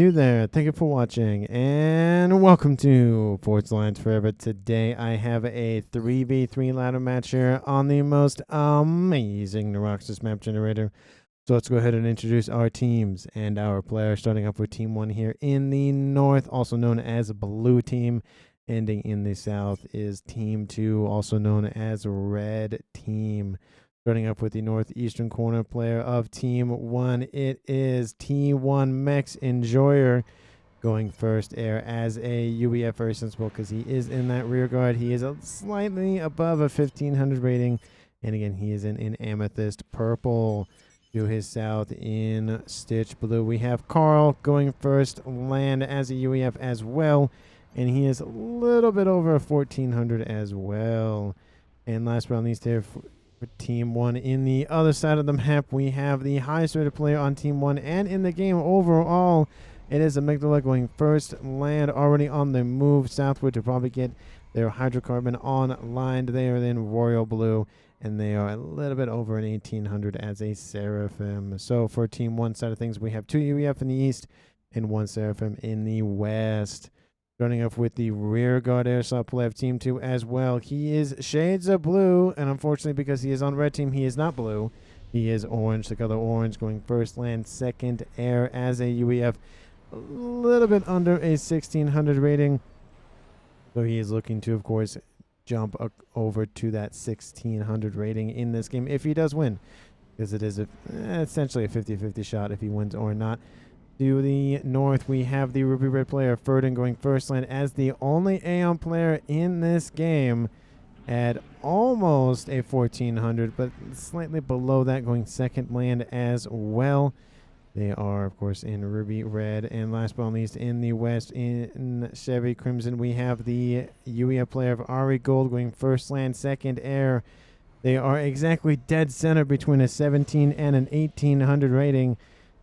you there. Thank you for watching, and welcome to Forge Lines Forever. Today, I have a 3v3 ladder match here on the most amazing Neuroxis map generator. So let's go ahead and introduce our teams and our players, starting up with Team 1 here in the north, also known as Blue Team. Ending in the south is Team 2, also known as Red Team. Starting up with the northeastern corner player of Team 1, it is T1 Mechs Enjoyer going first air as a UEF, very sensible because he is in that rear guard. He is slightly above a 1500 rating, and again, he is in amethyst purple. To his south in Stitch Blue, we have Carl going first land as a UEF as well, and he is a little bit over a 1400 as well. And last but not least here, for Team 1 in the other side of the map, we have the highest rated player on Team 1 and in the game overall. It is Amygdala going first land, already on the move southward to probably get their hydrocarbon online. They are in Royal Blue, and they are a little bit over an 1800 as a Seraphim. So for Team 1 side of things, we have 2 UEF in the east and 1 Seraphim in the west. Starting off with the rear guard airsoft player of Team 2 as well. He is shades of blue, and unfortunately because he is on Red Team, he is not blue. He is orange, the color orange, going first land, second air as a UEF. A little bit under a 1600 rating. So he is looking to, of course, jump over to that 1600 rating in this game if he does win, because it is essentially a 50-50 shot if he wins or not. To the north, we have the Ruby Red player, Ferdin, going first land as the only Aeon player in this game at almost a 1400, but slightly below that, going second land as well. They are, of course, in Ruby Red. And last but not least, in the west, in Chevy Crimson, we have the UEF player of Ari Gold going first land, second air. They are exactly dead center between a 17 and an 1800 rating.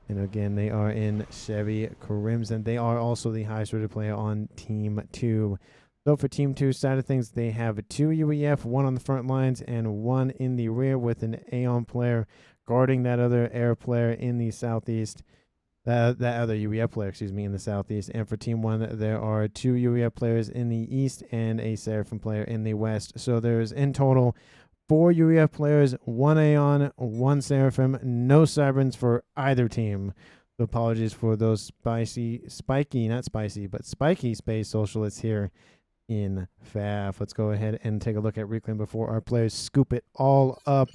And again, they are in Chevy Crimson. They are also the highest rated player on Team 2. So for Team 2 side of things, they have 2 UEF, 1 on the front lines and 1 in the rear, with an Aeon player guarding that other air player in the southeast. That other UEF player, excuse me, in the southeast. And for Team 1, there are 2 UEF players in the east and a Seraphim player in the west. So there's in total 4 UEF players, 1 Aeon, 1 Seraphim, no Cyberns for either team. So apologies for those spiky space socialists here in FAF. Let's go ahead and take a look at Reclaim before our players scoop it all up.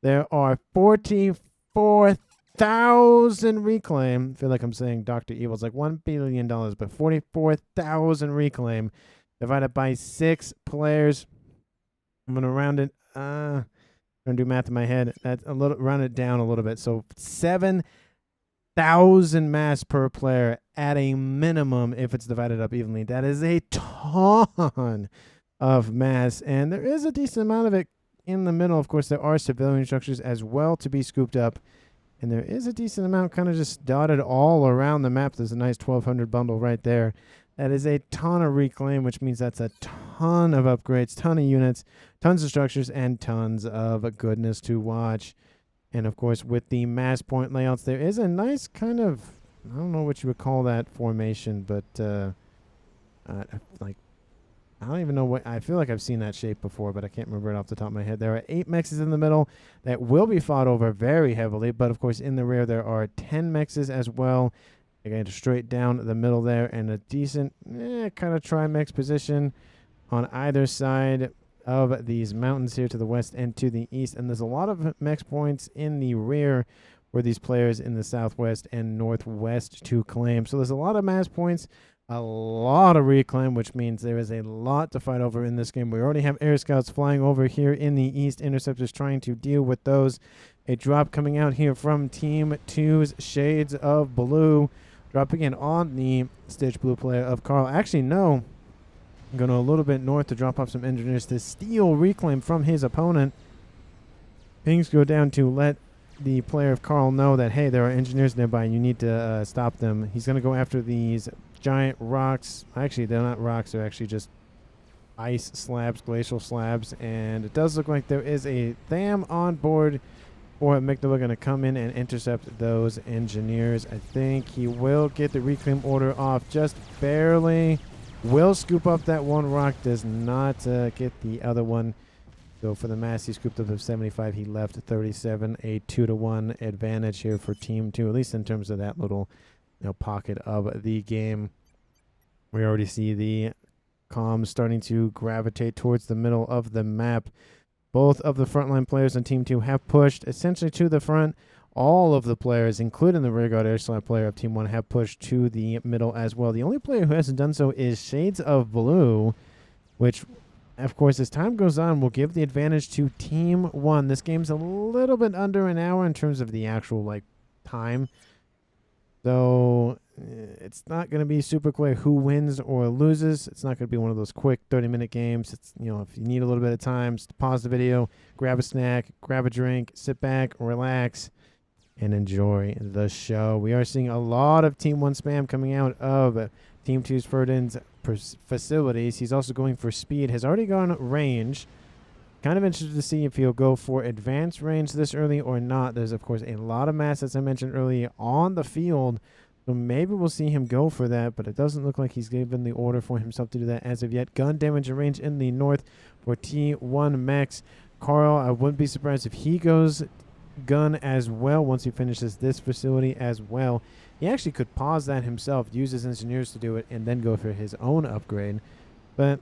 There are 44,000 Reclaim. I feel like I'm saying Dr. Evil's like $1 billion, but 44,000 Reclaim divided by 6 players. I'm going to round it. I'm gonna do math in my head. That's a little, round it down a little bit. So 7,000 mass per player at a minimum if it's divided up evenly. That is a ton of mass, and there is a decent amount of it in the middle. Of course, there are civilian structures as well to be scooped up, and there is a decent amount kind of just dotted all around the map. There's a nice 1200 bundle right there. That is a ton of Reclaim, which means that's a ton of upgrades, ton of units, tons of structures, and tons of goodness to watch. And, of course, with the mass point layouts, there is a nice kind of, I don't know what you would call that formation, but like, I don't even know what, I feel like I've seen that shape before, but I can't remember it off the top of my head. There are 8 mexes in the middle that will be fought over very heavily, but, of course, in the rear, there are 10 mexes as well. Again, straight down the middle there, and a decent kind of tri-mex position on either side of these mountains here to the west and to the east. And there's a lot of mex points in the rear for these players in the southwest and northwest to claim. So there's a lot of mass points, a lot of reclaim, which means there is a lot to fight over in this game. We already have air scouts flying over here in the east, interceptors trying to deal with those. A drop coming out here from Team 2's Shades of Blue. Dropping in on the Stitch Blue player of Carl. Actually, no. I'm going to a little bit north to drop off some engineers to steal Reclaim from his opponent. Pings go down to let the player of Carl know that, hey, there are engineers nearby and you need to stop them. He's going to go after these giant rocks. Actually, they're not rocks. They're actually just ice slabs, glacial slabs. And it does look like there is a Tham on board or Amygdala going to come in and intercept those engineers. I think he will get the reclaim order off just barely. Will scoop up that one rock, does not get the other one. So for the mass, he scooped up of 75. He left 37, a 2-to-1 advantage here for Team 2, at least in terms of that little pocket of the game. We already see the comms starting to gravitate towards the middle of the map. Both of the frontline players on Team 2 have pushed essentially to the front. All of the players, including the rearguard air slot player of Team 1, have pushed to the middle as well. The only player who hasn't done so is Shades of Blue, which, of course, as time goes on, will give the advantage to Team 1. This game's a little bit under an hour in terms of the actual, time. So it's not going to be super clear who wins or loses. It's not going to be one of those quick 30-minute games. It's, if you need a little bit of time, just pause the video, grab a snack, grab a drink, sit back, relax, and enjoy the show. We are seeing a lot of Team 1 spam coming out of Team 2's Ferdinand's facilities. He's also going for speed, has already gone range. Kind of interested to see if he'll go for advanced range this early or not. There's, of course, a lot of mass, as I mentioned earlier, on the field. So maybe we'll see him go for that, but it doesn't look like he's given the order for himself to do that as of yet. Gun damage and range in the north for T1 Mechs. Carl, I wouldn't be surprised if he goes gun as well once he finishes this facility as well. He actually could pause that himself, use his engineers to do it, and then go for his own upgrade. But,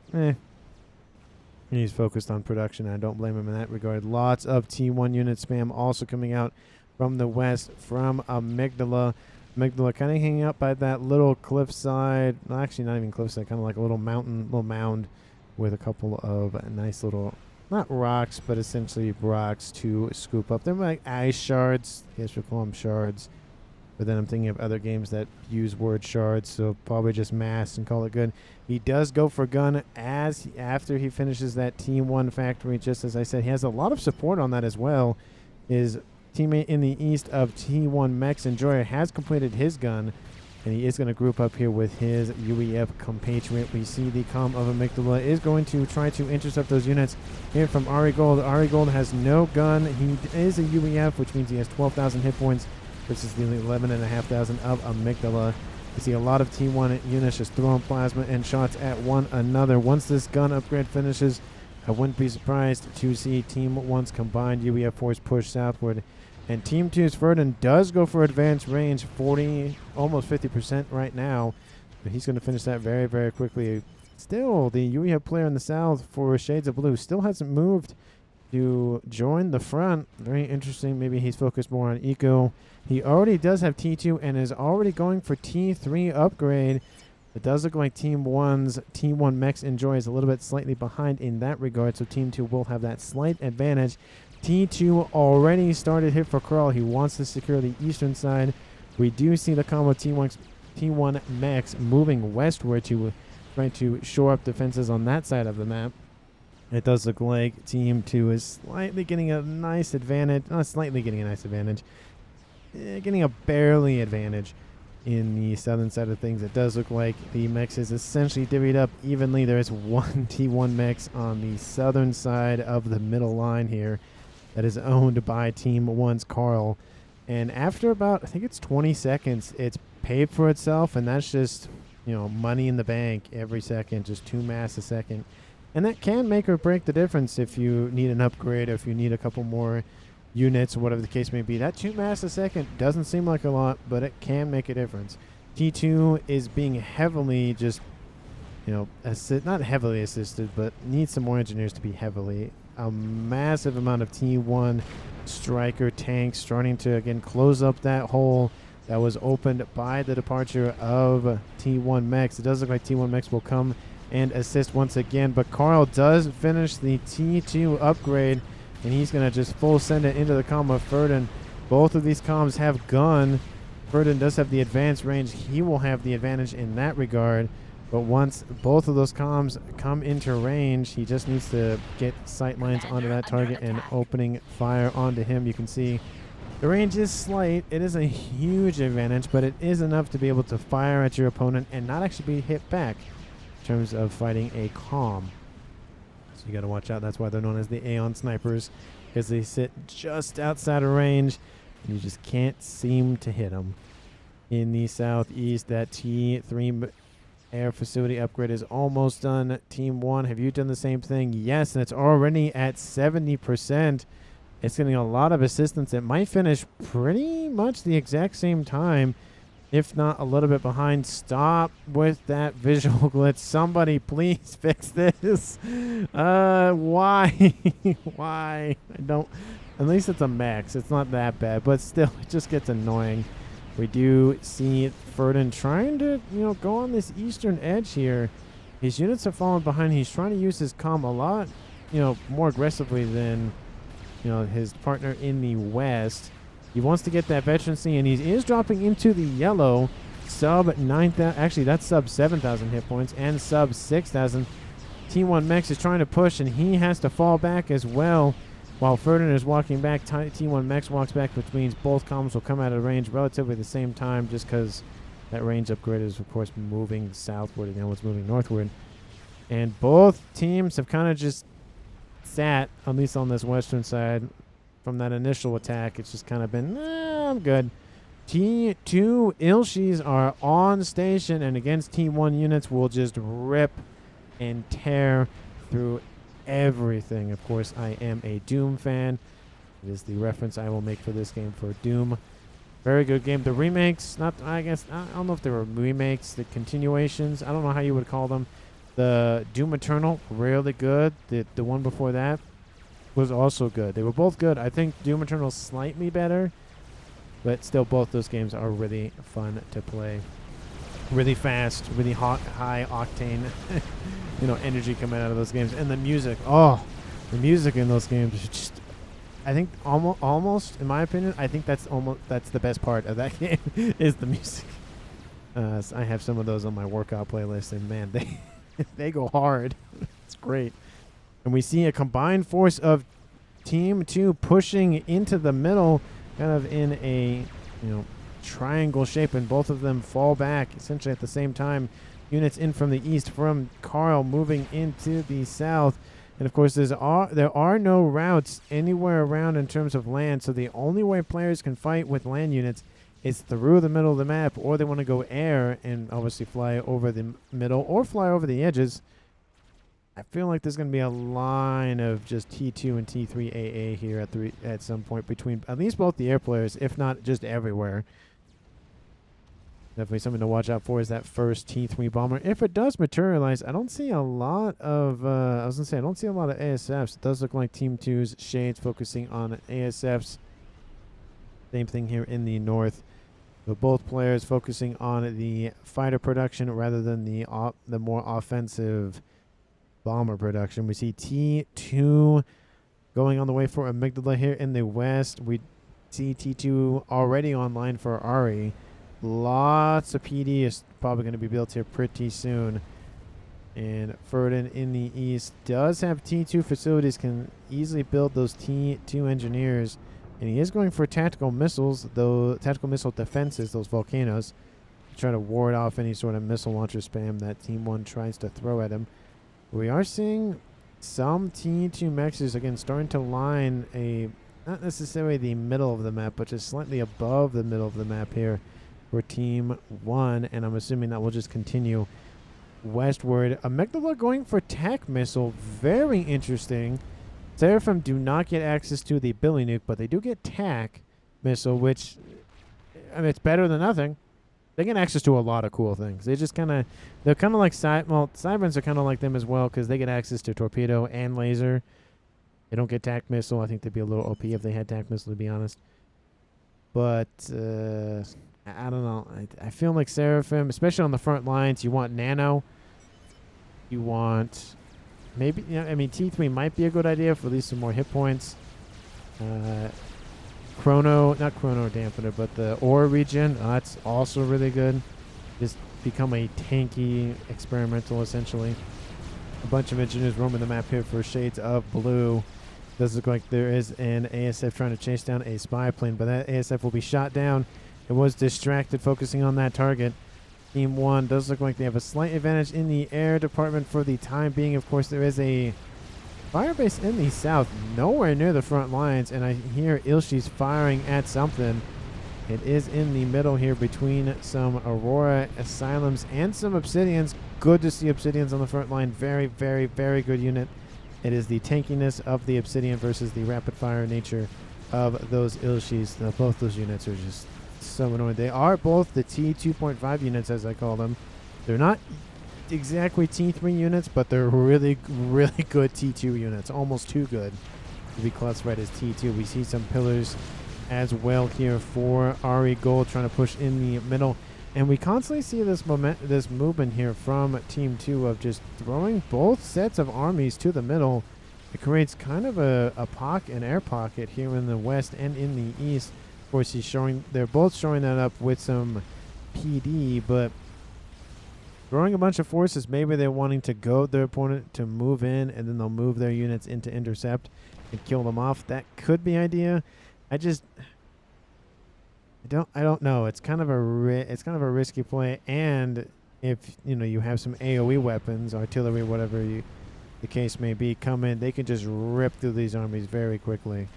he's focused on production. I don't blame him in that regard. Lots of T1 unit spam also coming out from the west from Amygdala. Amygdala kind of hanging up by that little cliffside. No, actually, not even cliffside. Kind of like a little mountain, little mound with a couple of nice little, not rocks, but essentially rocks to scoop up. They're like ice shards. I guess we'll call them shards. But then I'm thinking of other games that use word shards, so probably just mass and call it good. He does go for gun after he finishes that T1 factory. Just as I said, he has a lot of support on that as well. His teammate in the east of T1 Mechs, Enjoyer, has completed his gun, and he is going to group up here with his UEF compatriot. We see the comm of Amygdala is going to try to intercept those units here from Ari Gold. Ari Gold has no gun. He is a UEF, which means he has 12,000 hit points. This is the 11,500 of Amygdala. You see a lot of T1 units just throwing plasma and shots at one another. Once this gun upgrade finishes, I wouldn't be surprised to see Team 1's combined UEF force push southward. And Team 2's Ferdinand does go for advanced range, 40, almost 50% right now. But he's going to finish that very, very quickly. Still, the UEF player in the south for Shades of Blue still hasn't moved to join the front. Very interesting. Maybe he's focused more on eco. He already does have T2 and is already going for T3 upgrade. It does look like Team 1's T1 Mechs Enjoy is a little bit slightly behind in that regard, so Team 2 will have that slight advantage. T2 already started hit for Carl. He wants to secure the eastern side. We do see the combo T1 Mechs moving westward to try to shore up defenses on that side of the map. It does look like Team 2 is slightly getting a nice advantage. Not slightly getting a nice advantage. Getting a barely advantage in the southern side of things. It does look like the Mechs is essentially divvied up evenly. There is one T1 Mechs on the southern side of the middle line here that is owned by Team 1's Carl. And after about, I think it's 20 seconds, it's paid for itself, and that's just, money in the bank every second, just 2 mass a second. And that can make or break the difference if you need an upgrade or if you need a couple more units or whatever the case may be. That 2 mass a second doesn't seem like a lot, but it can make a difference. T2 is being heavily just, not heavily assisted, but needs some more engineers to be heavily. A massive amount of T1 striker tanks starting to, again, close up that hole that was opened by the departure of T1 Mechs. It does look like T1 Mechs will come and assist once again, but Carl does finish the T2 upgrade, and he's going to just full send it into the comm of Ferdinand. Both of these comms have gun. Ferdinand does have the advanced range. He will have the advantage in that regard, but once both of those comms come into range, he just needs to get sight lines onto that target and opening fire onto him. You can see the range is slight. It is a huge advantage, but it is enough to be able to fire at your opponent and not actually be hit back in terms of fighting a comm. So you got to watch out. That's why they're known as the Aeon Snipers. because they sit just outside of range. And you just can't seem to hit them. In the southeast, that T3 air facility upgrade is almost done. Team 1, have you done the same thing? Yes, and it's already at 70%. It's getting a lot of assistance. It might finish pretty much the exact same time, if not a little bit behind. Stop with that visual glitch. Somebody please fix this. Why? Why? I don't. At least it's a max. It's not that bad, but still, it just gets annoying. We do see Ferdin trying to, go on this eastern edge here. His units have fallen behind. He's trying to use his comm a lot, more aggressively than, his partner in the west. He wants to get that veterancy, and he is dropping into the yellow. Sub 9,000. Actually, that's sub 7,000 hit points and sub 6,000. T1 Mechs is trying to push, and he has to fall back as well. While Ferdinand is walking back, T1 Mechs walks back, which means both columns will come out of range relatively the same time, just because that range upgrade is, of course, moving southward, and the other one's moving northward. And both teams have kind of just sat, at least on this western side, from that initial attack. It's just kind of been, I'm good. T2 Ilshis are on station, and against T1 units will just rip and tear through everything. Of course, I am a Doom fan. It is the reference I will make for this game for Doom. Very good game. The remakes, I don't know if they were remakes, the continuations, I don't know how you would call them. The Doom Eternal, really good. The one before that was also good. They were both good. I think Doom Eternal is slightly better, but still both those games are really fun to play. Really fast, really high octane, energy coming out of those games. And the music, the music in those games is just, I think almost, in my opinion, I think that's the best part of that game is the music. So I have some of those on my workout playlist, and man, they go hard. It's great. And we see a combined force of Team 2 pushing into the middle, kind of in a, triangle shape, and both of them fall back essentially at the same time. Units in from the east from Carl moving into the south. And of course, there are no routes anywhere around in terms of land, so the only way players can fight with land units is through the middle of the map, or they want to go air and obviously fly over the middle or fly over the edges. I feel like there's going to be a line of just T2 and T3 AA here at some point between at least both the air players, if not just everywhere. Definitely something to watch out for is that first T3 bomber. If it does materialize, I don't see a lot of, I don't see a lot of ASFs. It does look like Team 2's Shades focusing on ASFs. Same thing here in the north. So both players focusing on the fighter production rather than the more offensive bomber production. We see T2 going on the way for Amygdala here in the west. We see T2 already online for Ari. Lots of PD is probably going to be built here pretty soon. And Ferdin in the east does have T2 facilities, can easily build those T2 engineers. And he is going for tactical missiles, though tactical missile defenses, those volcanoes, to try to ward off any sort of missile launcher spam that Team 1 tries to throw at him. We are seeing some T2 mechs again starting to line not necessarily the middle of the map, but just slightly above the middle of the map here for Team 1, and I'm assuming that will just continue westward. Amygdala going for tac missile, very interesting. Seraphim do not get access to the Billy Nuke, but they do get tac missile, which, it's better than nothing. They get access to a lot of cool things. They're kind of like Cybern's are kind of like them as well, because they get access to torpedo and laser. They don't get tac missile. I think they'd be a little OP if they had tac missile, to be honest. But I don't know. I feel like Seraphim, especially on the front lines, you want nano. You want maybe, T3 might be a good idea for at least some more hit points. Not Chrono Dampener, but the Aura Regen, that's also really good. Just become a tanky experimental, essentially. A bunch of engineers roaming the map here for Shades of Blue. Does look like there is an ASF trying to chase down a spy plane, but that ASF will be shot down. It was distracted, focusing on that target. Team 1 does look like they have a slight advantage in the air department for the time being. Of course, there is a Firebase in the south, nowhere near the front lines, and I hear Ilshi's firing at something. It is in the middle here between some Aurora Asylums and some Obsidians. Good to see Obsidians on the front line. Very, very, very good unit. It is the tankiness of the Obsidian versus the rapid fire nature of those Ilshis. Now, both those units are just so annoying. They are both the T2.5 units, as I call them. They're not exactly T3 units, but they're really, really good T2 units. Almost too good to be classified as T2. We see some pillars as well here for Ari Gold trying to push in the middle. And we constantly see this movement here from Team 2 of just throwing both sets of armies to the middle. It creates kind of an air pocket here in the west and in the east. Of course, they're both showing that up with some PD, but throwing a bunch of forces, maybe they're wanting to goad their opponent to move in, and then they'll move their units into intercept and kill them off. That could be idea. I don't know. It's kind of a risky play, and if you have some AOE weapons, artillery, whatever the case may be, come in, they can just rip through these armies very quickly.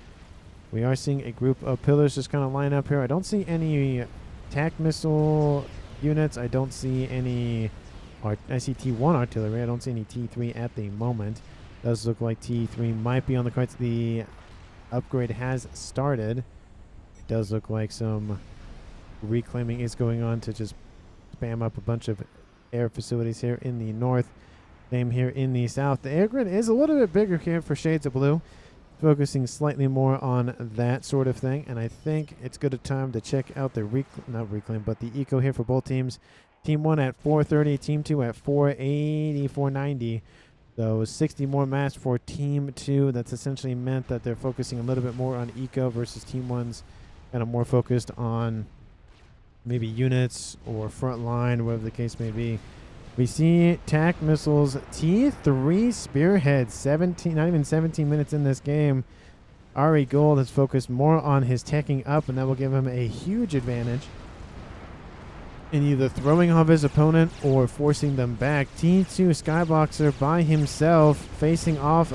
We are seeing a group of pillars just kind of line up here. I don't see any attack missile units. I don't see any. I see T1 artillery. I don't see any T3 at the moment. Does look like T3 might be on the cards. The upgrade has started. It does look like some reclaiming is going on to just spam up a bunch of air facilities here in the north. Same here in the south. The air grid is a little bit bigger here for Shades of Blue, focusing slightly more on that sort of thing. And I think it's good a time to check out the the eco here for both teams. Team 1 at 430, Team 2 at 480, 490. So 60 more mass for Team 2. That's essentially meant that they're focusing a little bit more on eco versus Team 1's kind of more focused on maybe units or front line, whatever the case may be. We see TAC missiles, T3 spearhead, not even 17 minutes in this game. Ari Gold has focused more on his teching up, and that will give him a huge advantage in either throwing off his opponent or forcing them back. T2 Skyboxer by himself facing off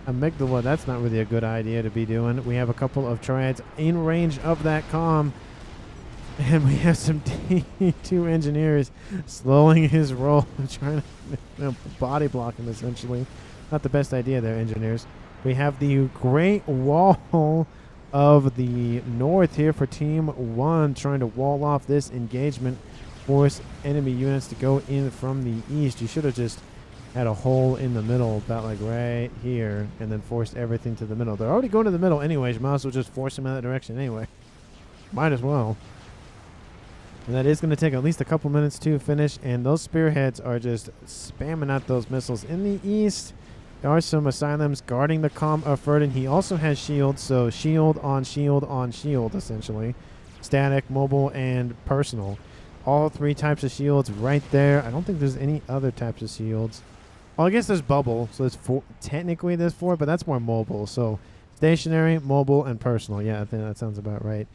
Amygdala. That's not really a good idea to be doing. We have a couple of triads in range of that comm. And we have some T2 engineers slowing his roll, trying to body block him essentially. Not the best idea there, engineers. We have the Great Wall of the North here for Team 1, trying to wall off this engagement, force enemy units to go in from the east. You should have just had a hole in the middle, about like right here, and then forced everything to the middle. They're already going to the middle anyways. You might as well just force them in that direction anyway. Might as well. And that is going to take at least a couple minutes to finish, and those spearheads are just spamming out those missiles. In the east, there are some asylums guarding the comm of Ferdin. He also has shields, so shield on shield on shield, essentially. Static, mobile, and personal. All three types of shields right there. I don't think there's any other types of shields. Well, I guess there's bubble, so there's four. Technically there's 4, but that's more mobile. So stationary, mobile, and personal. Yeah, I think that sounds about right.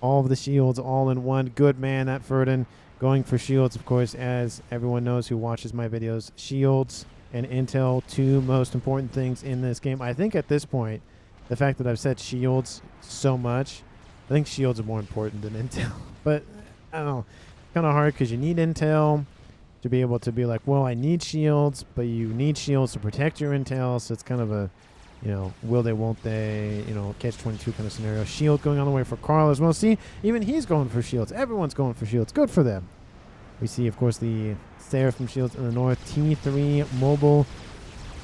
All of the shields all in one. Good man at Ferdin. Going for shields, of course, as everyone knows who watches my videos. Shields and intel, 2 most important things in this game. I think at this point, the fact that I've said shields so much, I think shields are more important than intel. But, I don't know. Kind of hard because you need intel to be able to be like, well, I need shields, but you need shields to protect your intel. So it's kind of a, will they, won't they, catch-22 kind of scenario. Shield going on the way for Carl as well. See, even he's going for shields. Everyone's going for shields. Good for them. We see, of course, the Seraphim shields in the north. T3 mobile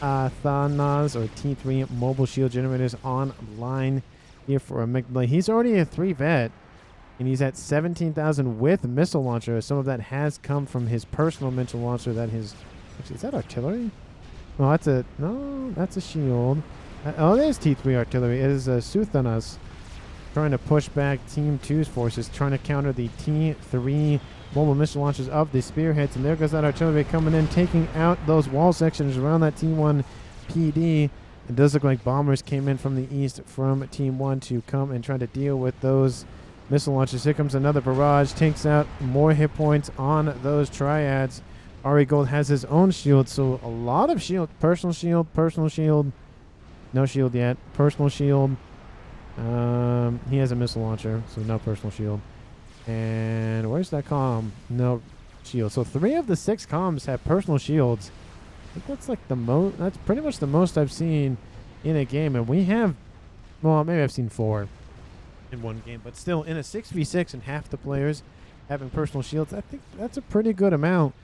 Thanas, or T3 mobile shield generators online here for Amygdala. He's already a 3 vet, and he's at 17,000 with missile launcher. Some of that has come from his personal missile launcher. Actually, is that artillery? No, that's a shield. There's T3 artillery. It is Suthanas trying to push back Team 2's forces, trying to counter the T3 mobile missile launchers of the spearheads. And there goes that artillery coming in, taking out those wall sections around that T1 PD. It does look like bombers came in from the east from Team 1 to come and try to deal with those missile launchers. Here comes another barrage, takes out more hit points on those triads. Ari Gold has his own shield, so a lot of shield, personal shield, No shield yet. Personal shield. He has a missile launcher, so no personal shield. And where's that comm? No shield. So 3 of the 6 comms have personal shields. I think that's like the most. That's pretty much the most I've seen in a game. And we have, well, maybe I've seen 4 in one game, but still in a 6v6 and half the players having personal shields, I think that's a pretty good amount,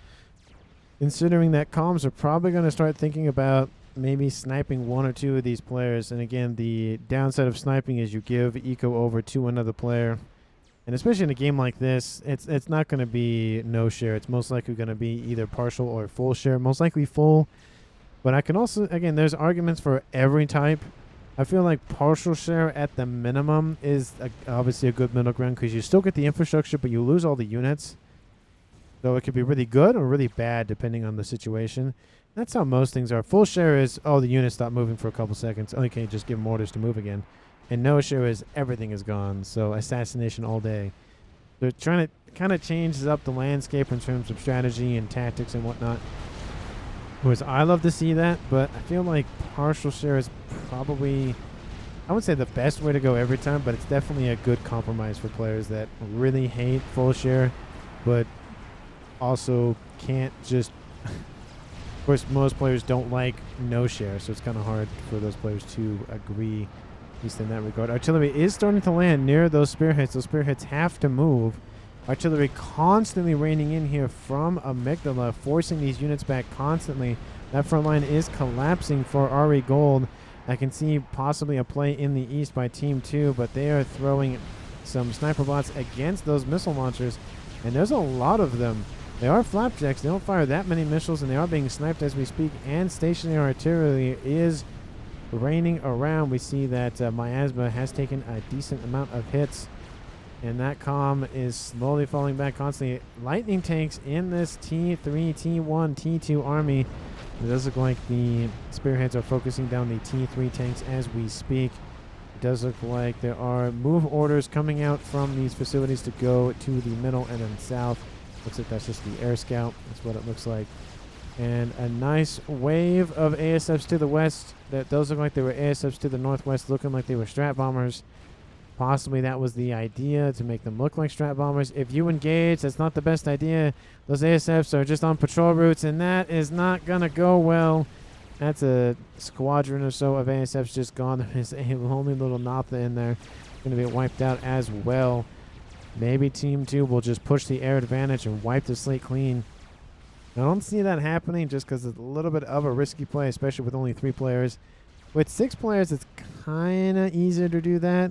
considering that comms are probably going to start thinking about maybe sniping 1 or 2 of these players. And again, the downside of sniping is you give eco over to another player. And especially in a game like this, it's not going to be no share. It's most likely going to be either partial or full share. Most likely full. But I can also, again, there's arguments for every type. I feel like partial share at the minimum is obviously a good middle ground, because you still get the infrastructure, but you lose all the units. So it could be really good or really bad depending on the situation. That's how most things are. Full share is, oh, the units stop moving for a couple seconds. Oh, you can't just give them orders to move again. And no share is everything is gone. So assassination all day. They're trying to kind of change up the landscape in terms of strategy and tactics and whatnot. Whereas I love to see that, but I feel like partial share is probably, I wouldn't say the best way to go every time, but it's definitely a good compromise for players that really hate full share, but also can't just, of course, most players don't like no share, so it's kind of hard for those players to agree, at least in that regard. Artillery is starting to land near those spearheads. Those spearheads have to move. Artillery constantly raining in here from Amygdala, forcing these units back constantly. That front line is collapsing for RE Gold. I can see possibly a play in the east by Team 2, but they are throwing some sniper bots against those missile launchers, and there's a lot of them. They are flapjacks. They don't fire that many missiles, and they are being sniped as we speak, and stationary artillery is raining around. We see that Miasma has taken a decent amount of hits, and that comm is slowly falling back constantly. Lightning tanks in this T3, T1, T2 army. It does look like the spearheads are focusing down the T3 tanks as we speak. It does look like there are move orders coming out from these facilities to go to the middle and then south. Looks like that's just the air scout. That's what it looks like. And a nice wave of ASFs to the west. Those look like they were ASFs to the northwest, looking like they were strat bombers. Possibly that was the idea, to make them look like strat bombers. If you engage, that's not the best idea. Those ASFs are just on patrol routes, and that is not going to go well. That's a squadron or so of ASFs just gone. There's a lonely little Naphtha in there. Going to be wiped out as well. Maybe Team 2 will just push the air advantage and wipe the slate clean. I don't see that happening, just because it's a little bit of a risky play, especially with only 3 players. With 6 players, it's kind of easier to do that,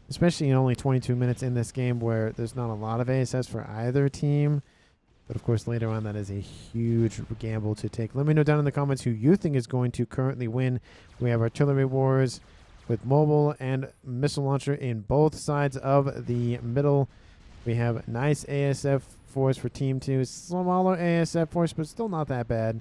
especially in only 22 minutes in this game where there's not a lot of ASS for either team. But of course, later on, that is a huge gamble to take. Let me know down in the comments who you think is going to currently win. We have artillery wars with mobile and missile launcher in both sides of the middle. We have nice ASF force for Team 2. Smaller ASF force, but still not that bad.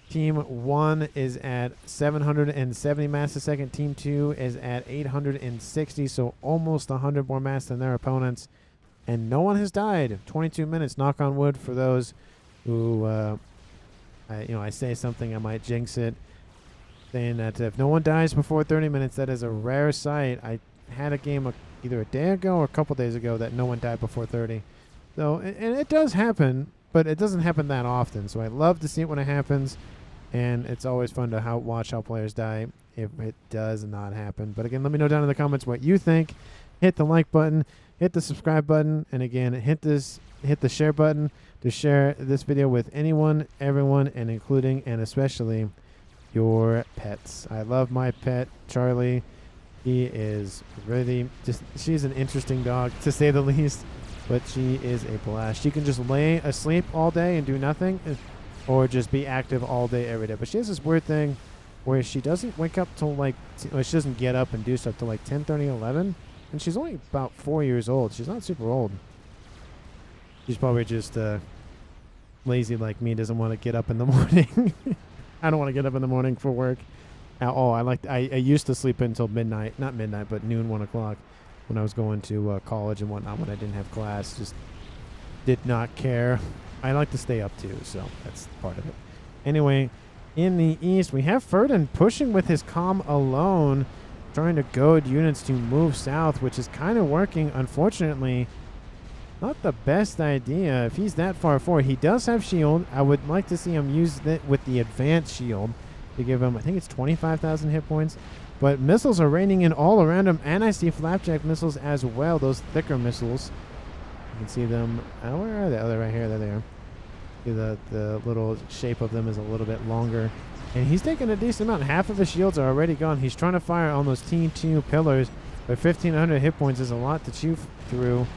Team 1 is at 770 mass a second. Team 2 is at 860, so almost 100 more mass than their opponents. And no one has died. 22 minutes, knock on wood for those who, I say something, I might jinx it, saying that if no one dies before 30 minutes, that is a rare sight. I had a game either a day ago or a couple days ago that no one died before 30. So, and it does happen, but it doesn't happen that often. So I love to see it when it happens. And it's always fun to watch how players die if it does not happen. But again, let me know down in the comments what you think. Hit the like button, hit the subscribe button, and again, hit the share button to share this video with anyone, everyone, and including and especially your pets. I love my pet, Charlie. He is really she's an interesting dog, to say the least, but she is a blast. She can just lay asleep all day and do nothing, or just be active all day, every day. But she has this weird thing where she doesn't wake up till she doesn't get up and do stuff till like 10:30, 11. And she's only about 4 years old. She's not super old. She's probably just lazy like me, doesn't want to get up in the morning. I don't want to get up in the morning for work at all. I used to sleep until midnight. Not midnight, but noon, 1 o'clock when I was going to college and whatnot, when I didn't have class. Just did not care. I like to stay up too, so that's part of it. Anyway, in the east. We have Ferdin pushing with his comm alone, trying to goad units to move south, which is kind of working. Unfortunately, not the best idea. If he's that far forward, he does have shield. I would like to see him use it with the advanced shield to give him, I think it's 25,000 hit points. But missiles are raining in all around him, and I see flapjack missiles as well, those thicker missiles. You can see them. Where are they? Oh, they're right here. There they are. See the little shape of them is a little bit longer. And he's taking a decent amount. Half of his shields are already gone. He's trying to fire on those T2 pillars, but 1,500 hit points is a lot to chew through.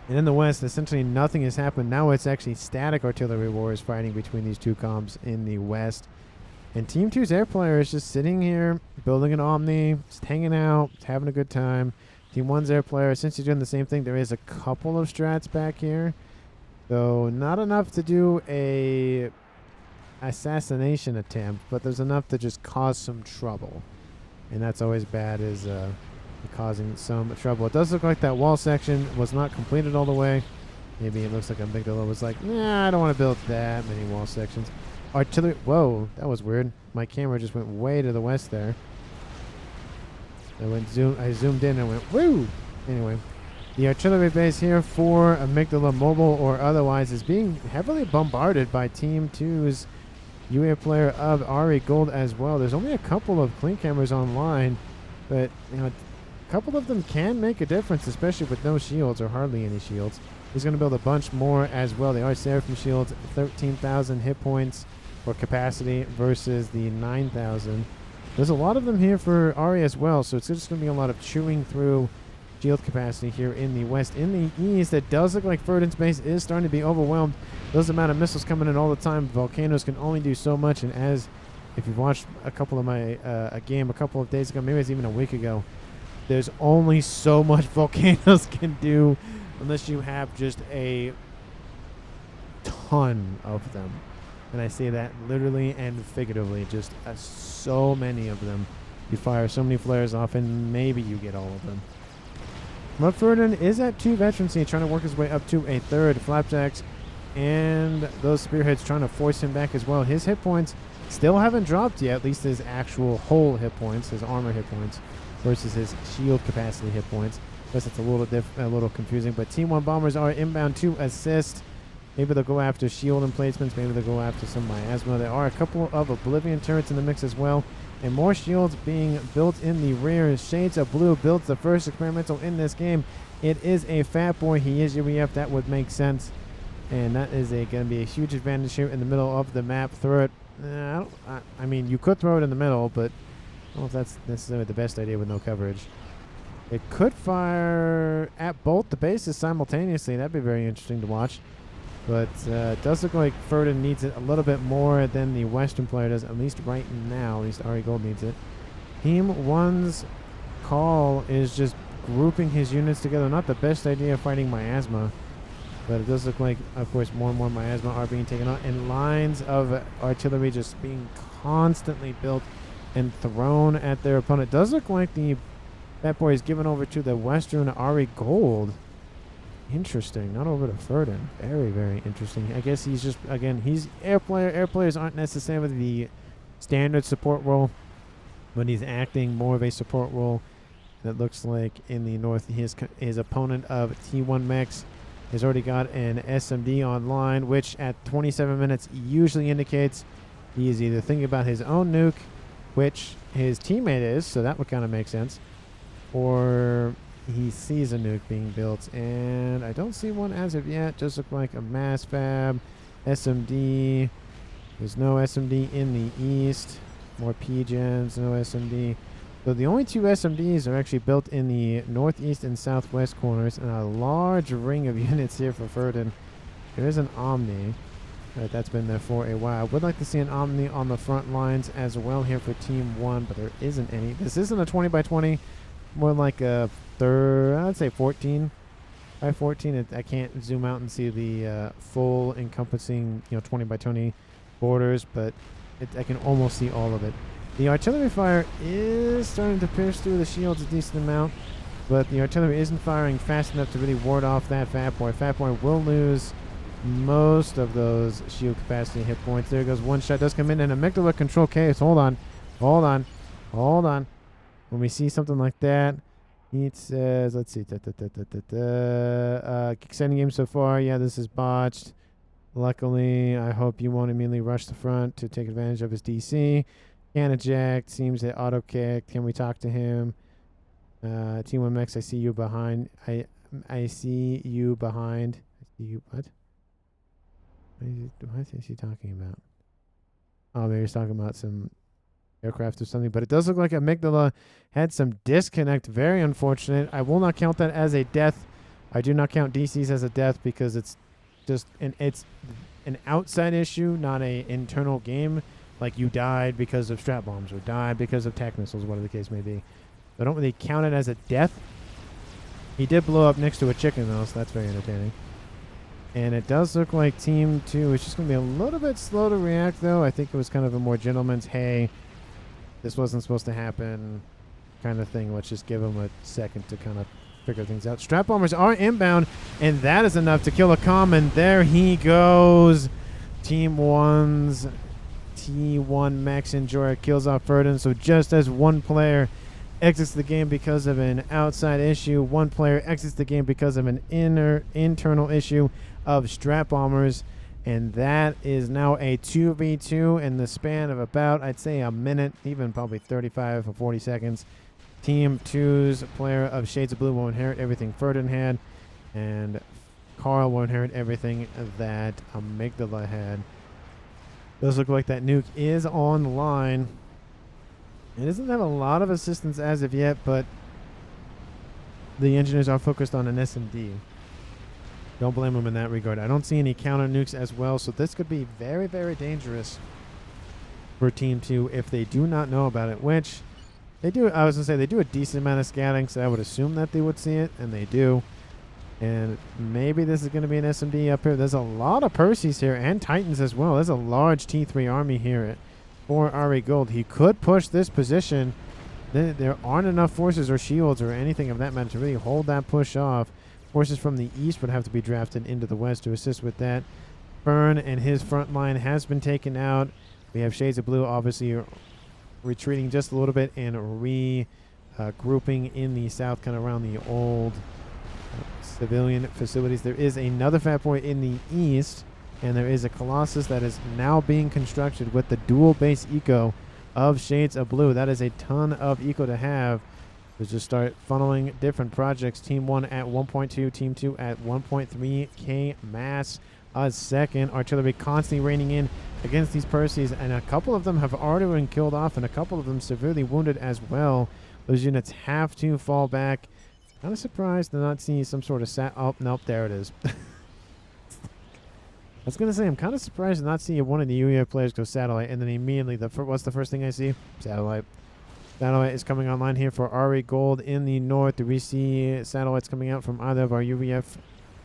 And in the west, essentially nothing has happened. Now it's actually static artillery wars fighting between these two comms in the west. And Team 2's air player is just sitting here, building an Omni, just hanging out, having a good time. Team 1's air player, since he's doing the same thing, there is a couple of strats back here. So not enough to do a assassination attempt, but there's enough to just cause some trouble. And that's always bad, is causing some trouble. It does look like that wall section was not completed all the way. Maybe it looks like Amygdala was like, nah, I don't want to build that many wall sections. Artillery. Whoa, that was weird. My camera just went way to the west there. I zoomed in and went, woo! Anyway, the artillery base here for Amygdala, mobile or otherwise, is being heavily bombarded by Team 2's UA player of Ari Gold as well. There's only a couple of clean cameras online, but you know, a couple of them can make a difference, especially with no shields or hardly any shields. He's going to build a bunch more as well. They are Seraphim shields, 13,000 hit points or capacity versus the 9,000. There's a lot of them here for Ari as well, so it's just going to be a lot of chewing through shield capacity here in the west. In the east, it does look like Ferdin's base is starting to be overwhelmed. Those amount of missiles coming in all the time. Volcanoes can only do so much, and as if you've watched a couple of my a game a couple of days ago, maybe it's even a week ago, there's only so much volcanoes can do unless you have just a ton of them. And I say that literally and figuratively, just so many of them. You fire so many flares off, and maybe you get all of them. But Ferdin is at 2 veterancy, trying to work his way up to a 3rd. Flapjacks and those spearheads trying to force him back as well. His hit points still haven't dropped yet, at least his actual whole hit points, his armor hit points, versus his shield capacity hit points. I guess it's a little confusing, but Team 1 bombers are inbound to assist. Maybe they'll go after shield emplacements. Maybe they'll go after some miasma. There are a couple of Oblivion turrets in the mix as well. And more shields being built in the rear. Shades of Blue builds the first experimental in this game. It is a fat boy. He is UEF. That would make sense. And that is going to be a huge advantage here in the middle of the map. Throw it. I mean, you could throw it in the middle, but I don't know if that's necessarily the best idea with no coverage. It could fire at both the bases simultaneously. That'd be very interesting to watch. But it does look like Ferdin needs it a little bit more than the Western player does, at least right now. At least Ari Gold needs it. Team 1's call is just grouping his units together. Not the best idea fighting miasma. But it does look like, of course, more and more miasma are being taken out. And lines of artillery just being constantly built and thrown at their opponent. It does look like the Fat Boy is given over to the Western Ari Gold. Interesting. Not over to Ferdin. Very, very interesting. I guess he's just, again, he's air player. Air players aren't necessarily the standard support role, but he's acting more of a support role. That looks like in the north, his opponent of T1 Mechs has already got an SMD online, which at 27 minutes usually indicates he is either thinking about his own nuke, which his teammate is, so that would kind of make sense, or he sees a nuke being built, and I don't see one as of yet. Just look like a mass fab, SMD. There's no SMD in the east. More P-gens, no SMD. So the only 2 SMDs are actually built in the northeast and southwest corners, and a large ring of units here for Ferdin. There is an Omni. That's been there for a while. I would like to see an Omni on the front lines as well here for Team 1, but there isn't any. This isn't a 20 by 20. More like a I'd say 14 by 14. I can't zoom out and see the full encompassing 20 by 20 borders, but I can almost see all of it. The artillery fire is starting to pierce through the shields a decent amount, but the artillery isn't firing fast enough to really ward off that Fat Boy. Fat Boy will lose most of those shield capacity hit points. There goes one shot. Does come in, and Amygdala control case. Hold on. Hold on. Hold on. When we see something like that, it says, let's see. Extending game so far. Yeah, this is botched. Luckily, I hope you won't immediately rush the front to take advantage of his DC. Can eject. Seems to auto kick. Can we talk to him? T1 Mechs, I see you behind. I see you behind. I see you. What? What is he talking about? Oh, maybe he's talking about some aircraft or something. But it does look like Amygdala had some disconnect. Very unfortunate. I will not count that as a death. I do not count DCs as a death because it's just it's an outside issue, not a internal game. Like you died because of strap bombs or died because of tech missiles, whatever the case may be. I don't really count it as a death. He did blow up next to a chicken though, so that's very entertaining. And it does look like Team 2 is just going to be a little bit slow to react, though. I think it was kind of a more gentleman's, hey, this wasn't supposed to happen kind of thing. Let's just give them a second to kind of figure things out. Strap bombers are inbound, and that is enough to kill a common. There he goes. Team 1's T1 Mechs Enjoyer kills off Ferdin. So just as one player exits the game because of an outside issue, one player exits the game because of an internal issue of strap bombers, and that is now a 2v2 in the span of about, I'd say, a minute, even probably 35 or 40 seconds. Team 2's player of Shades of Blue will inherit everything Ferdin had, and Carl will inherit everything that Amygdala had. Does look like that nuke is online. It doesn't have a lot of assistance as of yet, but the engineers are focused on an SMD. Don't blame them in that regard. I don't see any counter nukes as well, so this could be very, very dangerous for Team 2 if they do not know about it, which they do. I was going to say they do a decent amount of scouting, so I would assume that they would see it, and they do. And maybe this is going to be an SMD up here. There's a lot of percies here and Titans as well. There's a large T3 army here for Ari Gold. He could push this position. There aren't enough forces or shields or anything of that matter to really hold that push off. Forces from the east would have to be drafted into the west to assist with that. Fern and his front line has been taken out. We have Shades of Blue obviously retreating just a little bit and regrouping in the south, kind of around the old civilian facilities. There is another Fat Boy in the east, and there is a Colossus that is now being constructed with the dual base eco of Shades of Blue. That is a ton of eco to have. Let's just start funneling different projects. Team 1 at 1.2, Team 2 at 1.3k mass a second. Artillery constantly raining in against these percies, and a couple of them have already been killed off, and a couple of them severely wounded as well. Those units have to fall back. Kind of surprised to not see some sort of oh, nope, there it is. I was going to say, I'm kind of surprised to not see one of the UEF players go satellite, and then immediately, what's the first thing I see? Satellite. Satellite is coming online here for Ari Gold in the north. Do we see satellites coming out from either of our UEF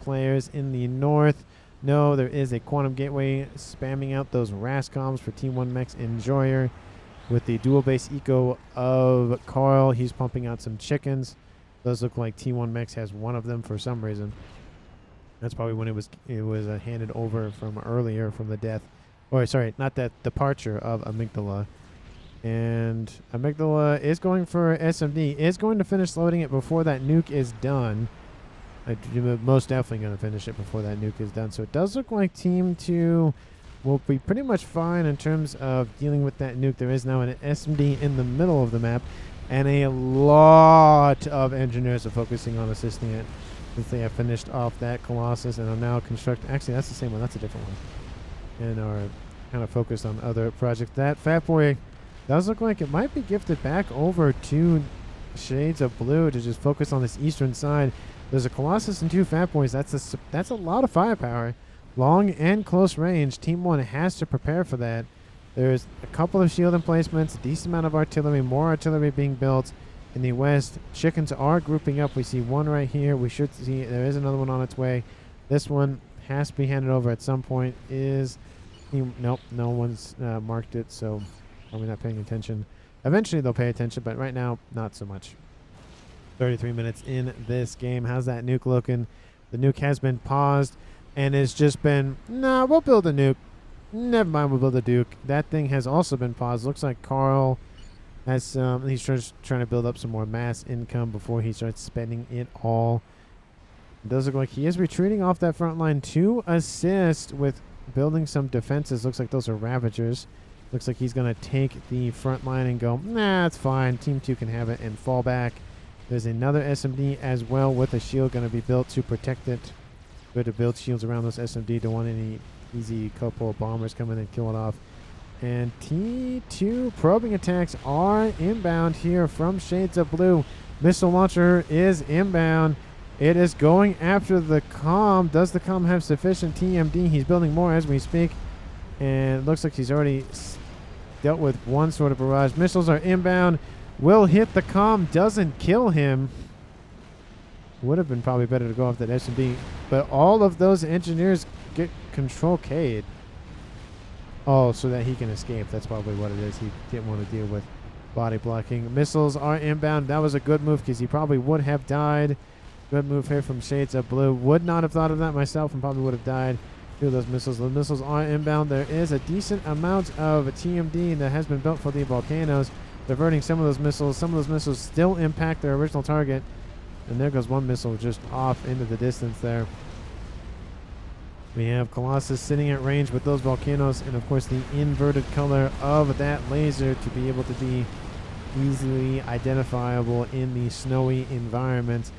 players in the north? No, there is a Quantum Gateway spamming out those RASCOMs for T1 Mechs Enjoyer with the dual base eco of Carl. He's pumping out some chickens. Does look like T1 Mechs has one of them for some reason. That's probably when it was handed over from earlier from the death. Or sorry, not that departure of Amygdala. And Amygdala is going for SMD. Is going to finish loading it before that nuke is done. Most definitely going to finish it before that nuke is done. So it does look like Team 2 will be pretty much fine in terms of dealing with that nuke. There is now an SMD in the middle of the map, and a lot of engineers are focusing on assisting it since they have finished off that Colossus and are now constructing. Actually, that's the same one. That's a different one. And are kind of focused on other projects. That Fat Boy does look like it might be gifted back over to Shades of Blue to just focus on this eastern side. There's a Colossus and 2 Fat Boys. That's a lot of firepower. Long and close range. Team 1 has to prepare for that. There's a couple of shield emplacements, a decent amount of artillery, more artillery being built in the west. Chickens are grouping up. We see one right here. We should see there is another one on its way. This one has to be handed over at some point. Nope, no one's marked it, so probably not paying attention. Eventually they'll pay attention, but right now, not so much. 33 minutes in this game. How's that nuke looking? The nuke has been paused, and it's just been, nah, we'll build a nuke. Never mind, we'll build a Duke. That thing has also been paused. Looks like Carl has he's just trying to build up some more mass income before he starts spending it all. It does look like he is retreating off that front line to assist with building some defenses. Looks like those are Ravagers. Looks like he's going to take the front line and go, nah, it's fine. Team 2 can have it and fall back. There's another SMD as well with a shield going to be built to protect it. Good to build shields around those SMD. Don't want any easy couple of bombers come in and kill it off. And T2 probing attacks are inbound here from Shades of Blue. Missile launcher is inbound. It is going after the comm. Does the comm have sufficient TMD? He's building more as we speak. And it looks like he's already dealt with one sort of barrage. Missiles are inbound. Will hit the comm. Doesn't kill him. Would have been probably better to go off that SMD. But all of those engineers get control K'd. Oh, so that he can escape. That's probably what it is. He didn't want to deal with body blocking. Missiles are inbound. That was a good move because he probably would have died. Good move here from Shades of Blue. Would not have thought of that myself and probably would have died. Two of those missiles. The missiles are inbound. There is a decent amount of TMD that has been built for the volcanoes, diverting some of those missiles. Some of those missiles still impact their original target. And there goes one missile just off into the distance there. We have Colossus sitting at range with those volcanoes, and of course the inverted color of that laser to be able to be easily identifiable in the snowy environment.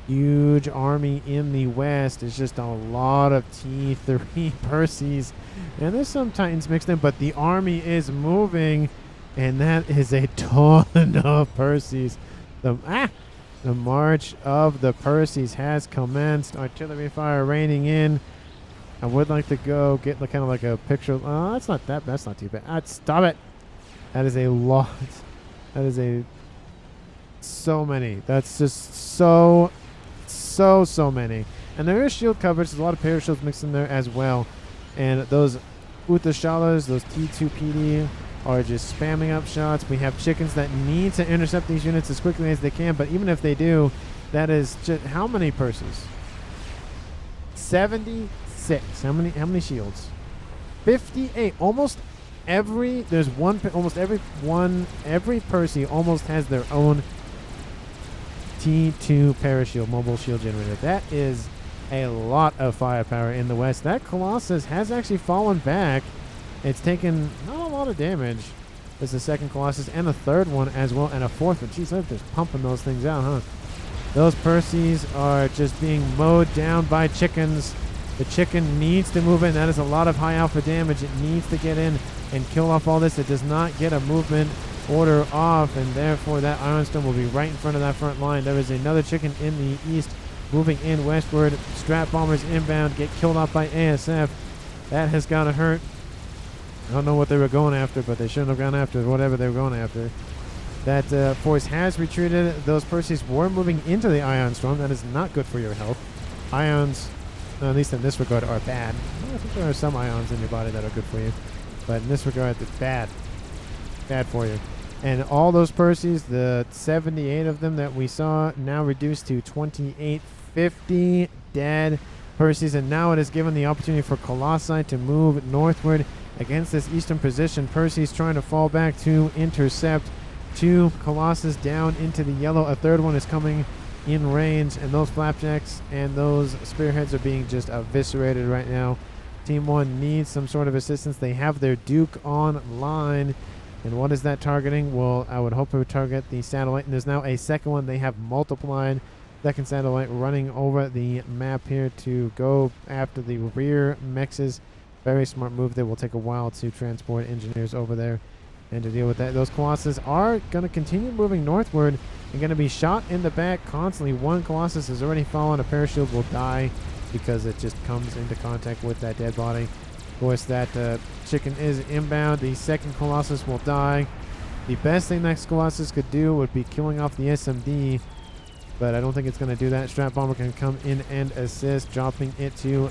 Huge army in the west. It's just a lot of T3 Percies, and there's some Titans mixed in, but the army is moving, and that is a ton of Percies. The march of the Percies has commenced. Artillery fire raining in. I would like to go get kind of like a picture. That's not that. That's not too bad. Stop it. That is a lot. That is so many. That's just so many. And there is shield coverage. There's a lot of parashields mixed in there as well. And those Utashalas, those T2 PD are just spamming up shots. We have chickens that need to intercept these units as quickly as they can. But even if they do, that is just how many Percies? 76. How many shields? 58. Almost every every Percy almost has their own T2 parashield mobile shield generator. That is a lot of firepower in the west. That Colossus has actually fallen back. It's taken not a lot of damage. There's the second Colossus and the third one as well, and a fourth one. Jeez, they're just pumping those things out, huh? Those Percies are just being mowed down by chickens. The chicken needs to move in. That is a lot of high alpha damage. It needs to get in and kill off all this. It does not get a movement order off, and therefore that Ironstone will be right in front of that front line. There is another chicken in the east moving in westward. Strat bombers inbound, get killed off by ASF. That has got to hurt. I don't know what they were going after, but they shouldn't have gone after whatever they were going after. That force has retreated. Those Percies were moving into the Ion Storm. That is not good for your health. Ions, at least in this regard, are bad. I think there are some ions in your body that are good for you, but in this regard, it's bad. Bad for you. And all those Percies, the 78 of them that we saw, now reduced to 2850 dead Percies, and now it is given the opportunity for Colossi to move northward against this eastern position. Percy's trying to fall back to intercept. Two Colossus down into the yellow. A third one is coming in range, and those Flapjacks and those Spearheads are being just eviscerated right now. Team 1 needs some sort of assistance. They have their Duke online. And what is that targeting? Well, I would hope it would target the satellite. And there's now a second one. They have multiplied. Second satellite running over the map here to go after the rear mexes. Very smart move. They will take a while to transport engineers over there and to deal with that. Those Colossus are going to continue moving northward and going to be shot in the back constantly. One Colossus has already fallen. A parachute will die because it just comes into contact with that dead body. Of course, that chicken is inbound. The second Colossus will die. The best thing that Colossus could do would be killing off the SMD, but I don't think it's going to do that. Strat Bomber can come in and assist, dropping it to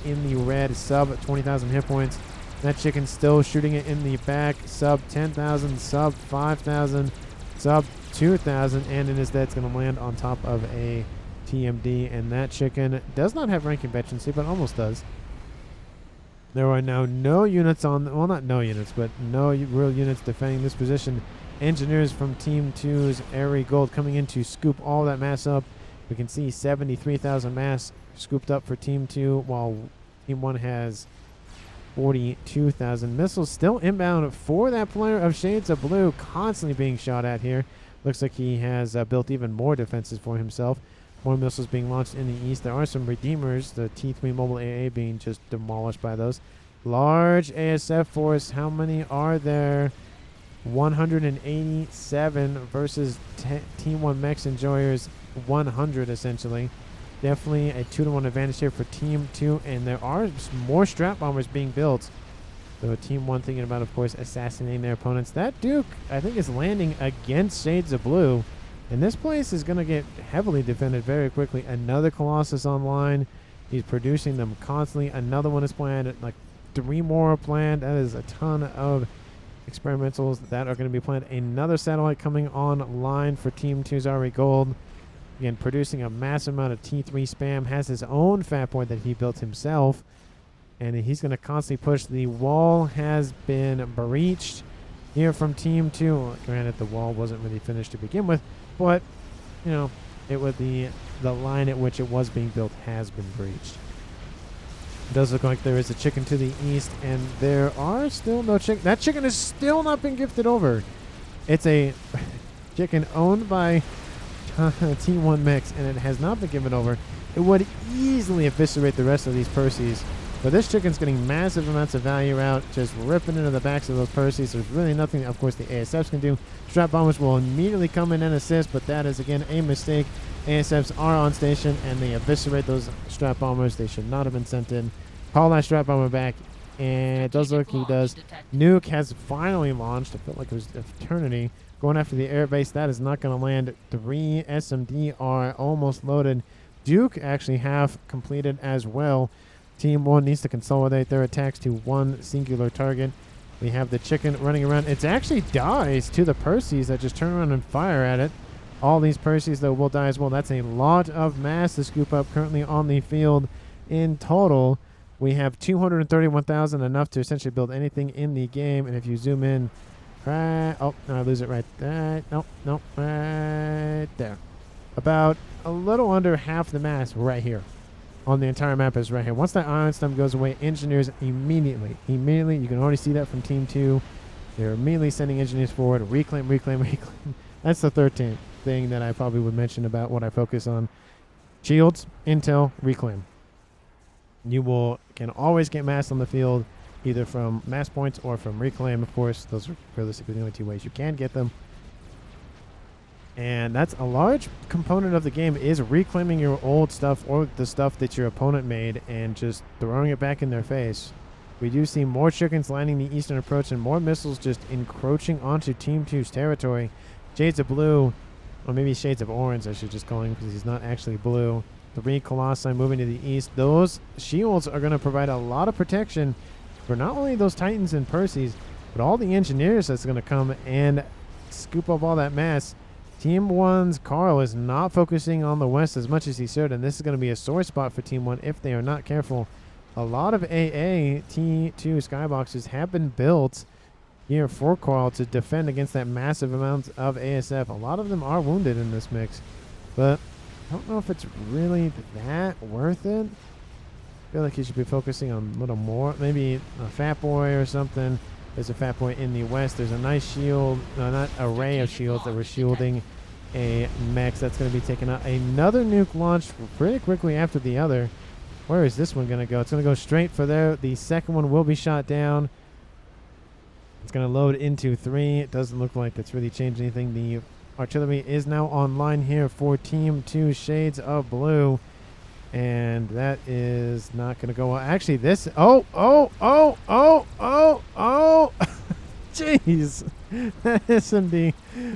in the red, sub 20,000 hit points. That chicken still shooting it in the back, sub 10,000, sub 5,000, sub 2,000, and in his dead, it's going to land on top of a TMD, and that chicken does not have rank invention, but almost does. There are now no units on, well, not no units, but no real units defending this position. Engineers from Team 2's Airy Gold coming in to scoop all that mass up. We can see 73,000 mass scooped up for Team 2, while Team 1 has 42,000 missiles still inbound for that player of Shades of Blue, constantly being shot at here. Looks like he has built even more defenses for himself. More missiles being launched in the east. There are some Redeemers, the T3 mobile AA being just demolished by those. Large ASF force. How many are there? 187 versus Team 1 Mechs Enjoyers 100 essentially. Definitely a 2-to-1 advantage here for Team 2, and there are more strap bombers being built. So Team 1 thinking about, of course, assassinating their opponents. That Duke, I think, is landing against Shades of Blue. And this place is going to get heavily defended very quickly. Another Colossus online. He's producing them constantly. Another one is planned. Like 3 more are planned. That is a ton of experimentals that are going to be planned. Another satellite coming online for Team 2's Airy Gold. Again, producing a massive amount of T3 spam. Has his own FAF board that he built himself. And he's going to constantly push. The wall has been breached here from Team 2. Well, granted, the wall wasn't really finished to begin with. But, you know, it was the line at which it was being built has been breached. It does look like there is a chicken to the east, and there are still no chicken. That chicken has still not been gifted over. It's a chicken owned by Team 1 Mechs, and it has not been given over. It would easily eviscerate the rest of these percies. But this chicken's getting massive amounts of value out, just ripping into the backs of those percies. There's really nothing, of course, the ASFs can do. Strap bombers will immediately come in and assist, but that is, again, a mistake. ASFs are on station, and they eviscerate those strap bombers. They should not have been sent in. Call that strap bomber back, and it does look he does. Nuke has finally launched. I felt like it was eternity. Going after the airbase, that is not going to land. 3 SMD are almost loaded. Duke actually half completed as well. Team 1 needs to consolidate their attacks to one singular target. We have the chicken running around. It actually dies to the percies that just turn around and fire at it. All these percies, though, will die as well. That's a lot of mass to scoop up currently on the field. In total, we have 231,000, enough to essentially build anything in the game. And if you zoom in, oh, no, I lose it right there. Nope, right there. About a little under half the mass right here. On the entire map is right here. Once that ion stem goes away, engineers immediately, you can already see that from Team 2. They're immediately sending engineers forward. Reclaim. That's the 13th thing that I probably would mention about what I focus on. Shields, intel, reclaim. You can always get mass on the field, either from mass points or from reclaim, of course. Those are realistically the only 2 ways you can get them. And that's a large component of the game, is reclaiming your old stuff or the stuff that your opponent made and just throwing it back in their face. We do see more chickens lining the eastern approach and more missiles just encroaching onto Team 2's territory. Shades of Blue, or maybe Shades of Orange I should just call him because he's not actually blue. 3 Colossi moving to the east. Those shields are going to provide a lot of protection for not only those Titans and Percies, but all the engineers that's going to come and scoop up all that mass. Team 1's Carl is not focusing on the west as much as he should, and this is going to be a sore spot for Team 1 if they are not careful. A lot of AA T2 skyboxes have been built here for Carl to defend against that massive amount of ASF. A lot of them are wounded in this mix, but I don't know if it's really that worth it. I feel like he should be focusing on a little more, maybe a Fat Boy or something. There's a Fat Boy in the west. There's a nice shield, not array of shields that were shielding a Mechs. That's going to be taken out. Another nuke launched pretty quickly after the other. Where is this one going to go? It's going to go straight for there. The second one will be shot down. It's going to load into 3. It doesn't look like that's really changed anything. The artillery is now online here for Team 2 Shades of Blue. And that is not going to go well. Actually, this... Oh! Jeez. That SMD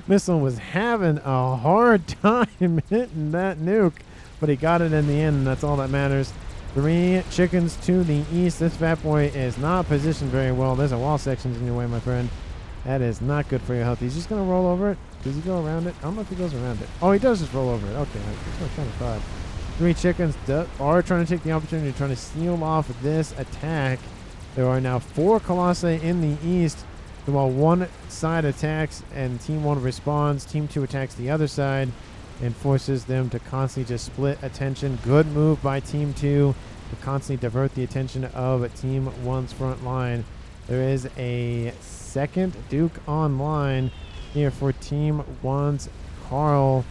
missile was having a hard time hitting that nuke. But he got it in the end, and that's all that matters. 3 chickens to the east. This Fat Boy is not positioned very well. There's a wall section in your way, my friend. That is not good for your health. He's just going to roll over it. Does he go around it? I don't know if he goes around it. Oh, he does just roll over it. Okay, that's what I kind of thought. 3 chickens are trying to take the opportunity, trying to steal off this attack. There are now 4 Colossi in the east. While one side attacks and Team 1 responds, Team 2 attacks the other side and forces them to constantly just split attention. Good move by Team 2 to constantly divert the attention of Team 1's front line. There is a second Duke online here for Team 1's Carl.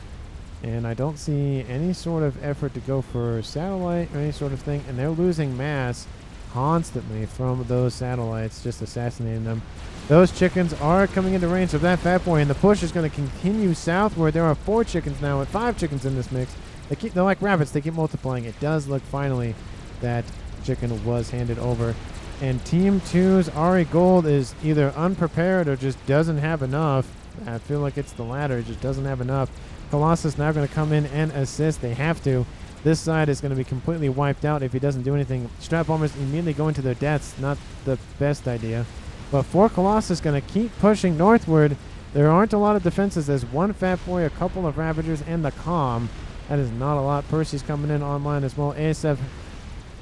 And I don't see any sort of effort to go for satellite or any sort of thing. And they're losing mass constantly from those satellites, just assassinating them. Those chickens are coming into range of that fat boy, and the push is going to continue southward. There are 4 chickens now, and 5 chickens in this mix. They're like rabbits. They keep multiplying. It does look finally that chicken was handed over. And Team 2's Ari Gold is either unprepared or just doesn't have enough. I feel like it's the latter. It just doesn't have enough. Colossus now going to come in and assist. They have to. This side is going to be completely wiped out if he doesn't do anything. Strap bombers immediately go into their deaths. Not the best idea. But 4 Colossus going to keep pushing northward. There aren't a lot of defenses. There's 1 Fat Boy, a couple of Ravagers, and the Calm. That is not a lot. Percy's coming in online as well. ASF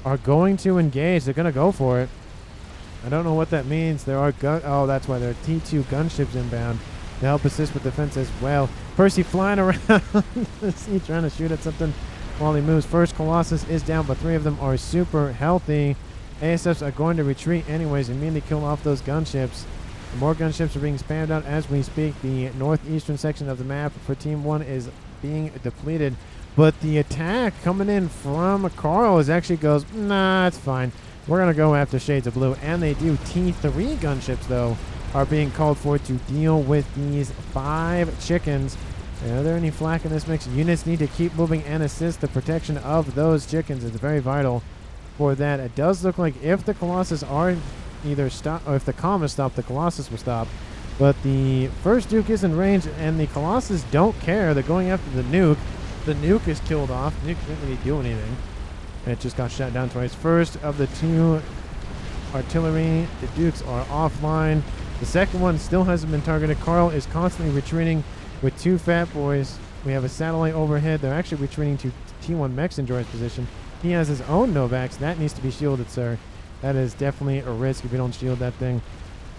are going to engage. They're going to go for it. I don't know what that means. There are oh, that's why there are T2 gunships inbound to help assist with defense as well. Percy flying around. Is he trying to shoot at something while he moves? First Colossus is down, but 3 of them are super healthy. ASFs are going to retreat anyways, immediately kill off those gunships. More gunships are being spammed out as we speak. The northeastern section of the map for Team 1 is being depleted. But the attack coming in from Carl is actually goes, nah, it's fine. We're going to go after Shades of Blue. And they do. T3 gunships, though, are being called for to deal with these 5 chickens. Are there any flak in this mix? Units need to keep moving and assist the protection of those chickens. It's very vital for that. It does look like if the Colossus are either stopped, or if the Calm is stopped, the Colossus will stop. But the first Duke is in range, and the Colossus don't care. They're going after the Nuke. The Nuke is killed off. The Nuke didn't really do anything. It just got shot down twice. First of the 2 artillery, the Dukes are offline. The second one still hasn't been targeted. Carl is constantly retreating with 2 Fat Boys. We have a satellite overhead. They're actually retreating to T1 Mechs in Jordan's position. He has his own Novax. That needs to be shielded, sir. That is definitely a risk if you don't shield that thing.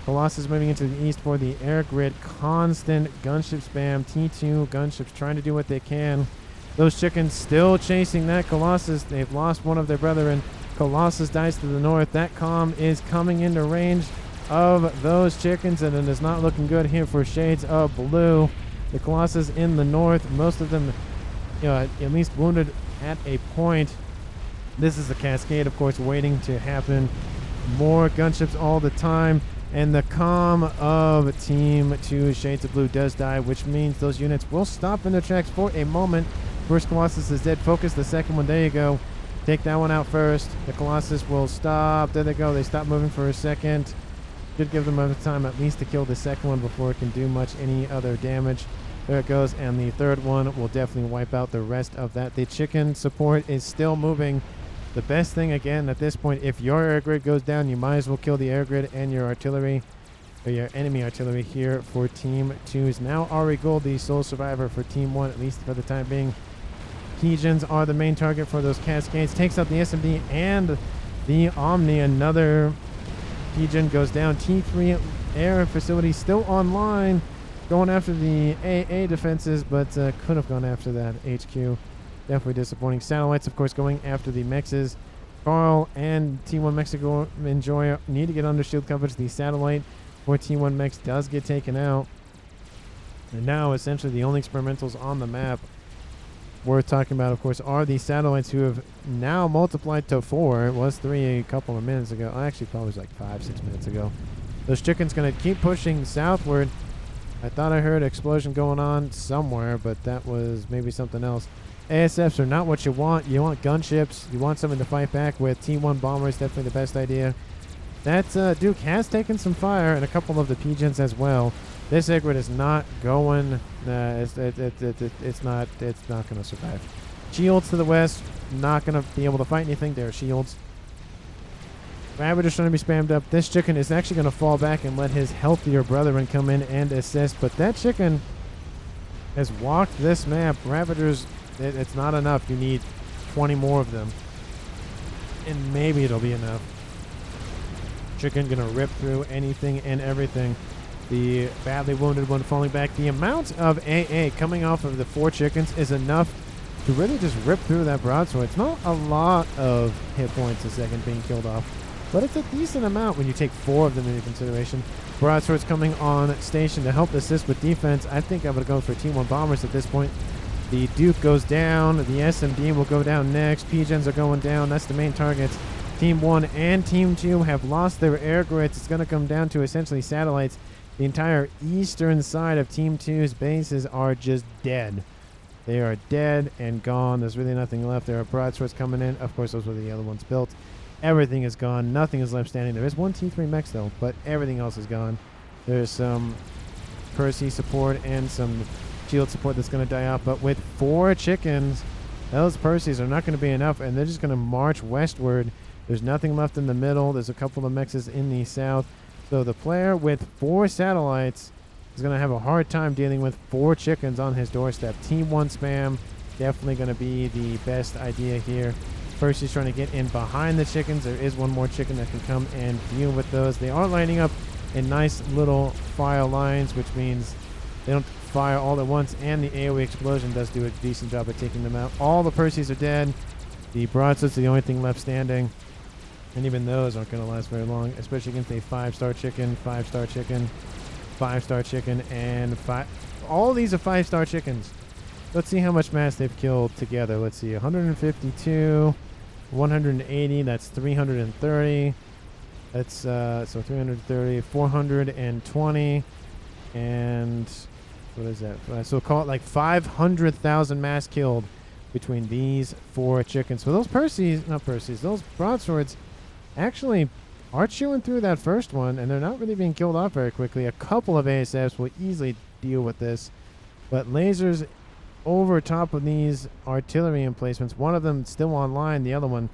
Colossus moving into the east for the air grid. Constant gunship spam. T2 gunships trying to do what they can. Those chickens still chasing that Colossus. They've lost one of their brethren. Colossus dies to the north. That Calm is coming into range of those chickens, and it is not looking good here for Shades of Blue. The Colossus in the north, most of them at least wounded at a point. This is a cascade, of course, waiting to happen. More gunships all the time. And the Calm of Team 2, Shades of Blue, does die, which means those units will stop in their tracks for a moment. First Colossus is dead. Focus the second one. There you go. Take that one out first. The Colossus will stop. There they go. They stop moving for a second. Should give them enough time at least to kill the second one before it can do much any other damage. There it goes. And the third one will definitely wipe out the rest of that. The chicken support is still moving. The best thing, again, at this point, if your air grid goes down, you might as well kill the air grid and your artillery, or your enemy artillery here for Team 2's. Now Ari Gold, the sole survivor for Team 1, at least for the time being. Pigeons are the main target for those cascades. Takes out the SMD and the Omni. Another Pigeon goes down. T3 air facility still online. Going after the AA defenses, but could have gone after that HQ. Definitely disappointing. Satellites, of course, going after the Mexes. Carl and T1 Mexico Enjoy need to get under shield coverage. The satellite for T1 Mex does get taken out. And now, essentially, the only experimentals on the map worth talking about, of course, are the satellites who have now multiplied to 4. It was 3 a couple of minutes ago. Actually, probably was like 5-6 minutes ago. Those chickens going to keep pushing southward. I thought I heard an explosion going on somewhere, but that was maybe something else. ASFs are not what you want. You want gunships. You want something to fight back with. T1 bomber is definitely the best idea. That Duke has taken some fire, and a couple of the Pigeons as well. This air grid is not going. It's not going to survive. Shields to the west, not going to be able to fight anything. There are shields. Ravagers trying to be spammed up. This chicken is actually going to fall back and let his healthier brethren come in and assist. But that chicken has walked this map. Ravagers, it's not enough. You need 20 more of them. And maybe it'll be enough. Chicken gonna rip through anything and everything. The badly wounded one falling back. The amount of AA coming off of the 4 chickens is enough to really just rip through that broadsword. It's not a lot of hit points a second being killed off, but it's a decent amount when you take 4 of them into consideration. Broadswords coming on station to help assist with defense. I think I would go for Team 1 bombers at this point. The Duke goes down. The SMD will go down next. PGens are going down. That's the main targets. Team 1 and Team 2 have lost their air grids. It's going to come down to essentially satellites. The entire eastern side of Team 2's bases are just dead. They are dead and gone. There's really nothing left. There are broadswords coming in. Of course, those were the other ones built. Everything is gone. Nothing is left standing. There is one T3 mechs, though, but everything else is gone. There's some Percy support and some shield support that's going to die out. But with 4 chickens, those Percies are not going to be enough, and they're just going to march westward. There's nothing left in the middle. There's a couple of mechs in the south. So the player with 4 satellites is going to have a hard time dealing with 4 chickens on his doorstep. Team 1 spam, definitely going to be the best idea here. Percy's trying to get in behind the chickens. There is one more chicken that can come and deal with those. They are lining up in nice little fire lines, which means they don't fire all at once, and the AoE explosion does do a decent job at taking them out. All the Percies are dead. The broadswords are the only thing left standing. And even those aren't going to last very long, especially against a 5-star chicken, 5-star chicken, 5-star chicken, and 5. All these are 5-star chickens. Let's see how much mass they've killed together. Let's see, 152, 180, that's 330. That's, so 330, 420, and what is that? So call it like 500,000 mass killed between these 4 chickens. So those Percies, not Percies, those broadswords actually are chewing through that first one, and they're not really being killed off very quickly. A couple of ASFs will easily deal with this, but lasers over top of these artillery emplacements, one of them still online, the other one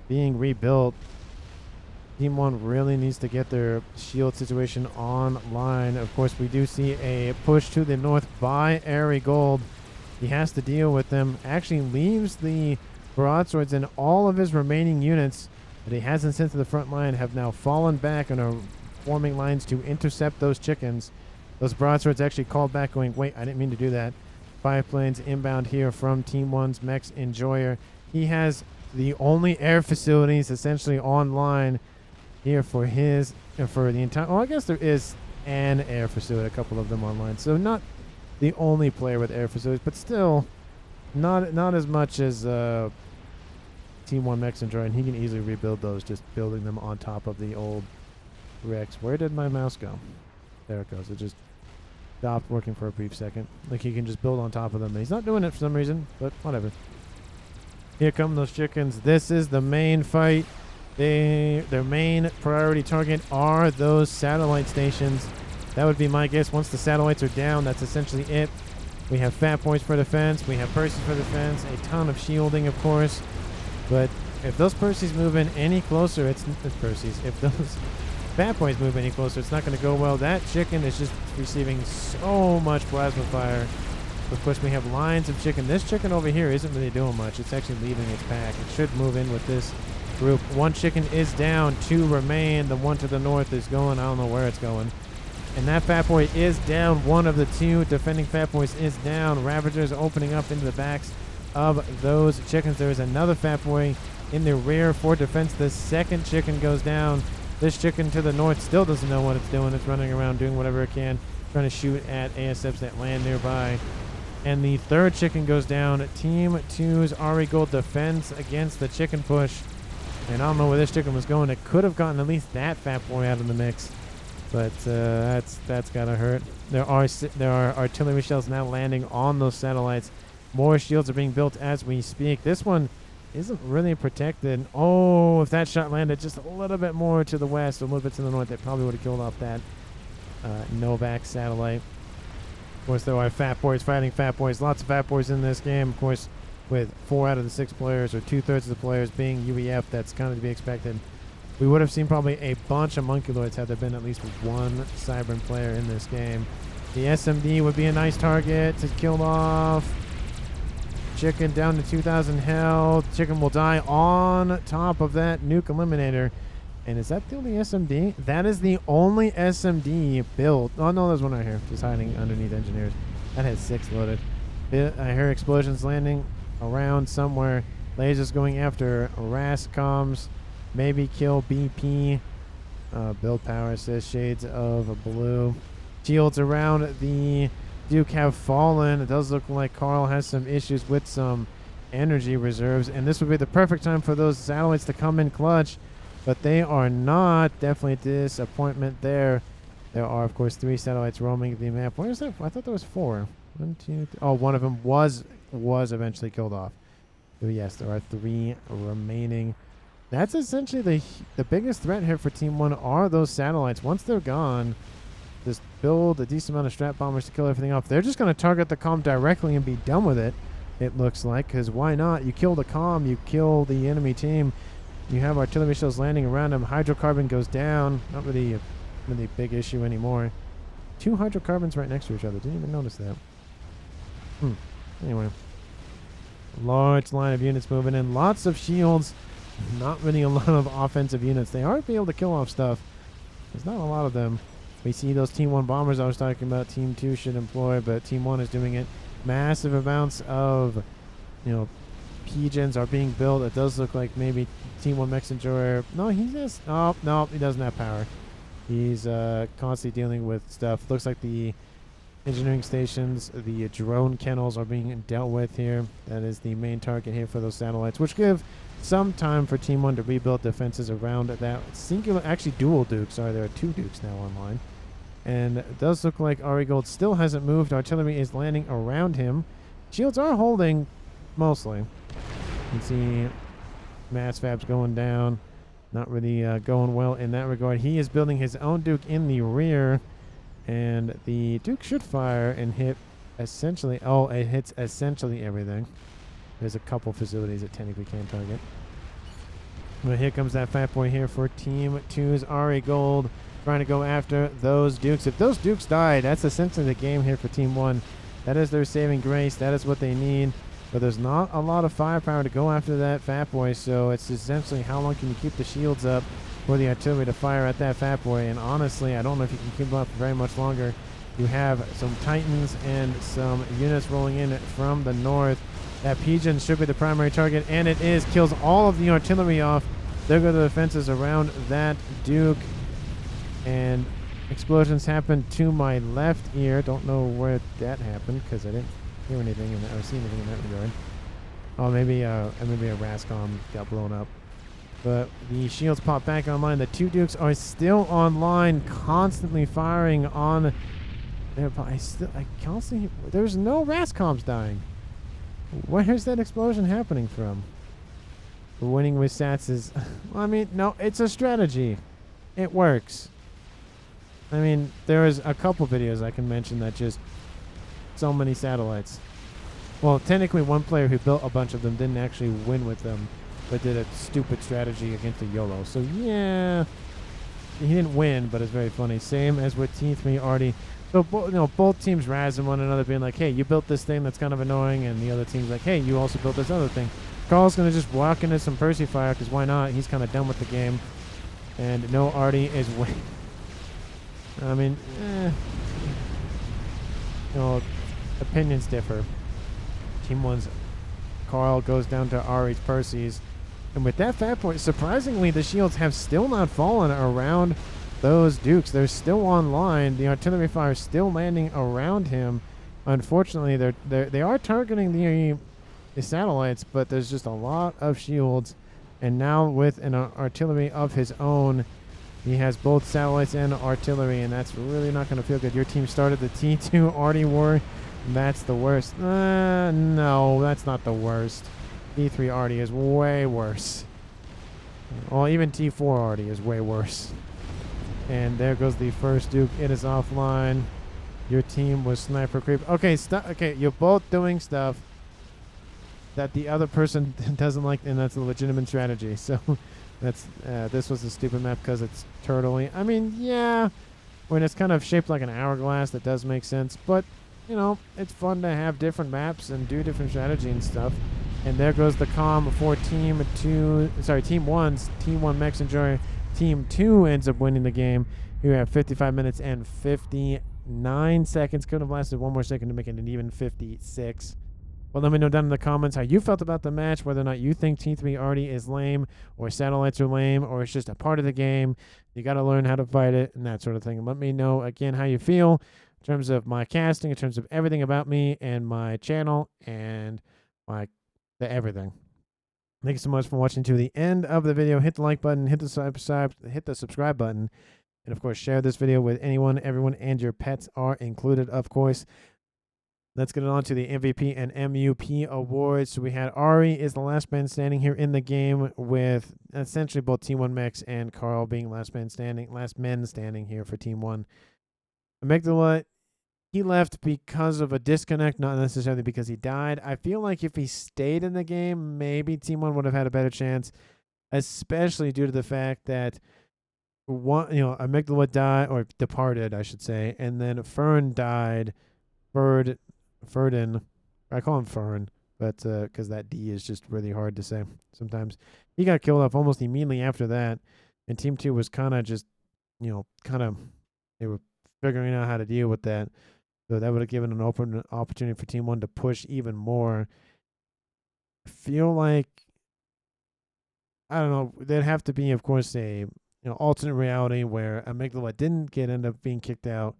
being rebuilt. Team 1 really needs to get their shield situation online. Of course, we do see a push to the north by Airy Gold. He has to deal with them. Actually leaves the broadswords, and all of his remaining units that he hasn't sent to the front line have now fallen back and are forming lines to intercept those chickens. Those broadswords actually called back going, wait, I didn't mean to do that. 5 planes inbound here from Team 1's Mechs Enjoyer. He has the only air facilities essentially online here for his, for the entire, well, I guess there is an air facility, a couple of them online. So not the only player with air facilities, but still not as much as Team 1 Mechs Enjoyer, and he can easily rebuild those, just building them on top of the old Rex. Where did my mouse go? There it goes. It just stopped working for a brief second. Like, he can just build on top of them. And he's not doing it for some reason, but whatever. Here come those chickens. This is the main fight. Their main priority target are those satellite stations. That would be my guess. Once the satellites are down, that's essentially it. We have Fat Boys for defense. We have Percies for defense. A ton of shielding, of course. But if those Percies move in any closer, it's Percies. If those Fat Boys move any closer, it's not going to go well. That chicken is just receiving so much plasma fire. Of course, we have lines of chicken. This chicken over here isn't really doing much. It's actually leaving its pack. It should move in with this group. 1 chicken is down. 2 remain. The one to the north is going. I don't know where it's going. And that Fat Boy is down. 1 of the 2 defending Fat Boys is down. Ravagers opening up into the backs of those chickens. There is another Fat Boy in the rear for defense. The second chicken goes down. This chicken to the north still doesn't know what it's doing. It's running around doing whatever it can, trying to shoot at ASFs that land nearby. And the third chicken goes down. Team 2's Ari Gold defends against the chicken push. And I don't know where this chicken was going. It could have gotten at least that Fat Boy out of the mix. But that's gotta hurt. There are artillery shells now landing on those satellites. More shields are being built as we speak. This one isn't really protected. Oh, if that shot landed just a little bit more to the west, a little bit to the north, that probably would have killed off that Novak satellite. Of course, there are Fat Boys fighting Fat Boys. Lots of Fat Boys in this game. Of course, with 4 out of the 6 players, or 2/3 of the players being UEF, that's kind of to be expected. We would have seen probably a bunch of Monkeloids had there been at least 1 Cybern player in this game. The SMD would be a nice target to kill off. Chicken down to 2,000 health. Chicken will die on top of that nuke eliminator. And is that the only SMD? That is the only SMD built. Oh, no, there's one right here. Just hiding underneath engineers. That has 6 loaded. I hear explosions landing around somewhere. Lasers going after RAS comms. Maybe kill BP. Build power says shades of blue. Shields around the Duke have fallen. It does look like Carl has some issues with some energy reserves. And this would be the perfect time for those satellites to come in clutch. But they are not. Definitely a disappointment there. There are, of course, 3 satellites roaming the map. Where is that? I thought there was 4. 1, 2, 3. Oh, one of them was eventually killed off. So yes, there are 3 remaining. That's essentially the biggest threat here for Team 1 are those satellites. Once they're gone, just build a decent amount of strat bombers to kill everything off. They're just going to target the comm directly and be done with it, it looks like, because why not? You kill the comm, you kill the enemy team. You have artillery shells landing around them. Hydrocarbon goes down. Not really a big issue anymore. 2 hydrocarbons right next to each other. Didn't even notice that. Anyway. Large line of units moving in. Lots of shields. Not really a lot of offensive units. They are able to kill off stuff. There's not a lot of them. We see those Team 1 bombers I was talking about. Team 2 should employ, but Team 1 is doing it. Massive amounts of, pigeons are being built. It does look like maybe Team 1 Mechs Enjoyer. No, he just... Oh, no, he doesn't have power. He's constantly dealing with stuff. Looks like the engineering stations, the drone kennels are being dealt with here. That is the main target here for those satellites, which give some time for Team 1 to rebuild defenses around that singular... Actually, dual Dukes. Sorry, there are 2 Dukes now online. And it does look like Ari Gold still hasn't moved. Artillery is landing around him. Shields are holding, mostly. You can see mass fabs going down. Not really going well in that regard. He is building his own Duke in the rear. And the Duke should fire and hit essentially... Oh, it hits essentially everything. There's a couple facilities it technically can target. But here comes that fat boy here for Team 2's Ari Gold. Trying to go after those Dukes. If those Dukes die, that's essentially the game here for Team 1. That is their saving grace. That is what they need. But there's not a lot of firepower to go after that fat boy, so it's essentially how long can you keep the shields up for the artillery to fire at that fat boy. And honestly, I don't know if you can keep them up for very much longer. You have some Titans and some units rolling in from the north. That Pigeon should be the primary target, and it is. Kills all of the artillery off. There go the defenses around that Duke. And explosions happen to my left ear. Don't know where that happened because I didn't hear anything or see anything in that regard. Oh, maybe a RASCOM got blown up. But the shields pop back online. The 2 Dukes are still online, constantly firing on their... I constantly... There's no RASCOMs dying. Where's that explosion happening from? Winning with sats is... Well, I mean, no, it's a strategy. It works. I mean, there is a couple videos I can mention that just so many satellites. Well, technically one player who built a bunch of them didn't actually win with them, but did a stupid strategy against a YOLO. So yeah, he didn't win, but it's very funny. Same as with T3 already. So both teams razzing one another, being like, "Hey, you built this thing that's kind of annoying," and the other team's like, "Hey, you also built this other thing." Carl's gonna just walk into some Percy fire because why not? He's kind of done with the game, and no Artie is winning. I mean, opinions differ. Team 1's Carl goes down to Ari's Percy's. And with that fat point, surprisingly, the shields have still not fallen around those Dukes. They're still online. The artillery fire is still landing around him. Unfortunately, they are targeting the satellites, but there's just a lot of shields. And now with an artillery of his own, he has both satellites and artillery, and that's really not going to feel good. Your team started the T2 Artie war. That's the worst. No, that's not the worst. T3 Artie is way worse. Well, even T4 Artie is way worse. And there goes the first Duke. It is offline. Your team was sniper creep. Okay, okay, you're both doing stuff that the other person doesn't like, and that's a legitimate strategy. So that's this was a stupid map because it's turtly. I mean, yeah, when it's kind of shaped like an hourglass, that does make sense. But you know, it's fun to have different maps and do different strategy and stuff. And there goes the calm before Team 1's Team 1 Mechs enjoy. Team 2 ends up winning the game. You have 55 minutes and 59 seconds. Could have lasted one more second to make it an even 56. Well, let me know down in the comments how you felt about the match, whether or not you think T3 already is lame, or satellites are lame, or it's just a part of the game. You got to learn how to fight it and that sort of thing. And let me know, again, how you feel in terms of my casting, in terms of everything about me and my channel and the everything. Thank you so much for watching to the end of the video. Hit the like button, hit the subscribe button, and of course, share this video with anyone, everyone, and your pets are included, of course. Let's get on to the MVP and MUP awards. So we had Ari is the last man standing here in the game, with essentially both Team 1 Mechs and Carl being last men standing here for Team 1. Amygdala, he left because of a disconnect, not necessarily because he died. I feel like if he stayed in the game, maybe Team 1 would have had a better chance, especially due to the fact that Amygdala died, or departed, I should say, and then Fern died. Ferdin, I call him Fern, but because that D is just really hard to say sometimes. He got killed off almost immediately after that, and Team 2 was kind of just, they were figuring out how to deal with that. So that would have given an open opportunity for Team 1 to push even more. I feel like, I don't know, there'd have to be, of course, a alternate reality where Amygdala didn't end up being kicked out,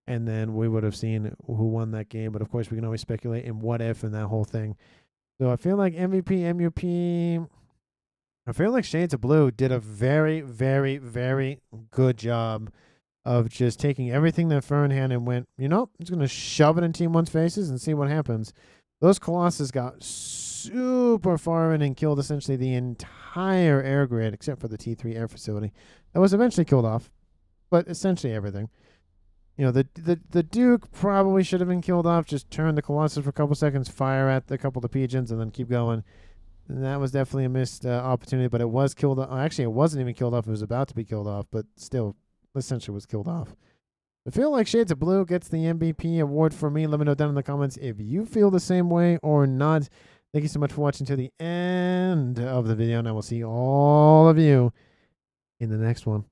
and then we would have seen who won that game. But of course, we can always speculate in what if and that whole thing. So I feel like MVP, MUP, I feel like Shades of Blue did a very, very, very good job of just taking everything that Fern had and went, I'm just going to shove it in Team 1's faces and see what happens. Those Colossus got super far in and killed essentially the entire air grid, except for the T3 air facility. That was eventually killed off, but essentially everything. The Duke probably should have been killed off. Just turn the Colossus for a couple seconds, fire at a couple of the pigeons, and then keep going. And that was definitely a missed opportunity, but it was killed off. Actually, it wasn't even killed off. It was about to be killed off, but still, essentially was killed off. I feel like Shades of Blue gets the MVP award for me. Let me know down in the comments if you feel the same way or not. Thank you so much for watching to the end of the video, and I will see all of you in the next one.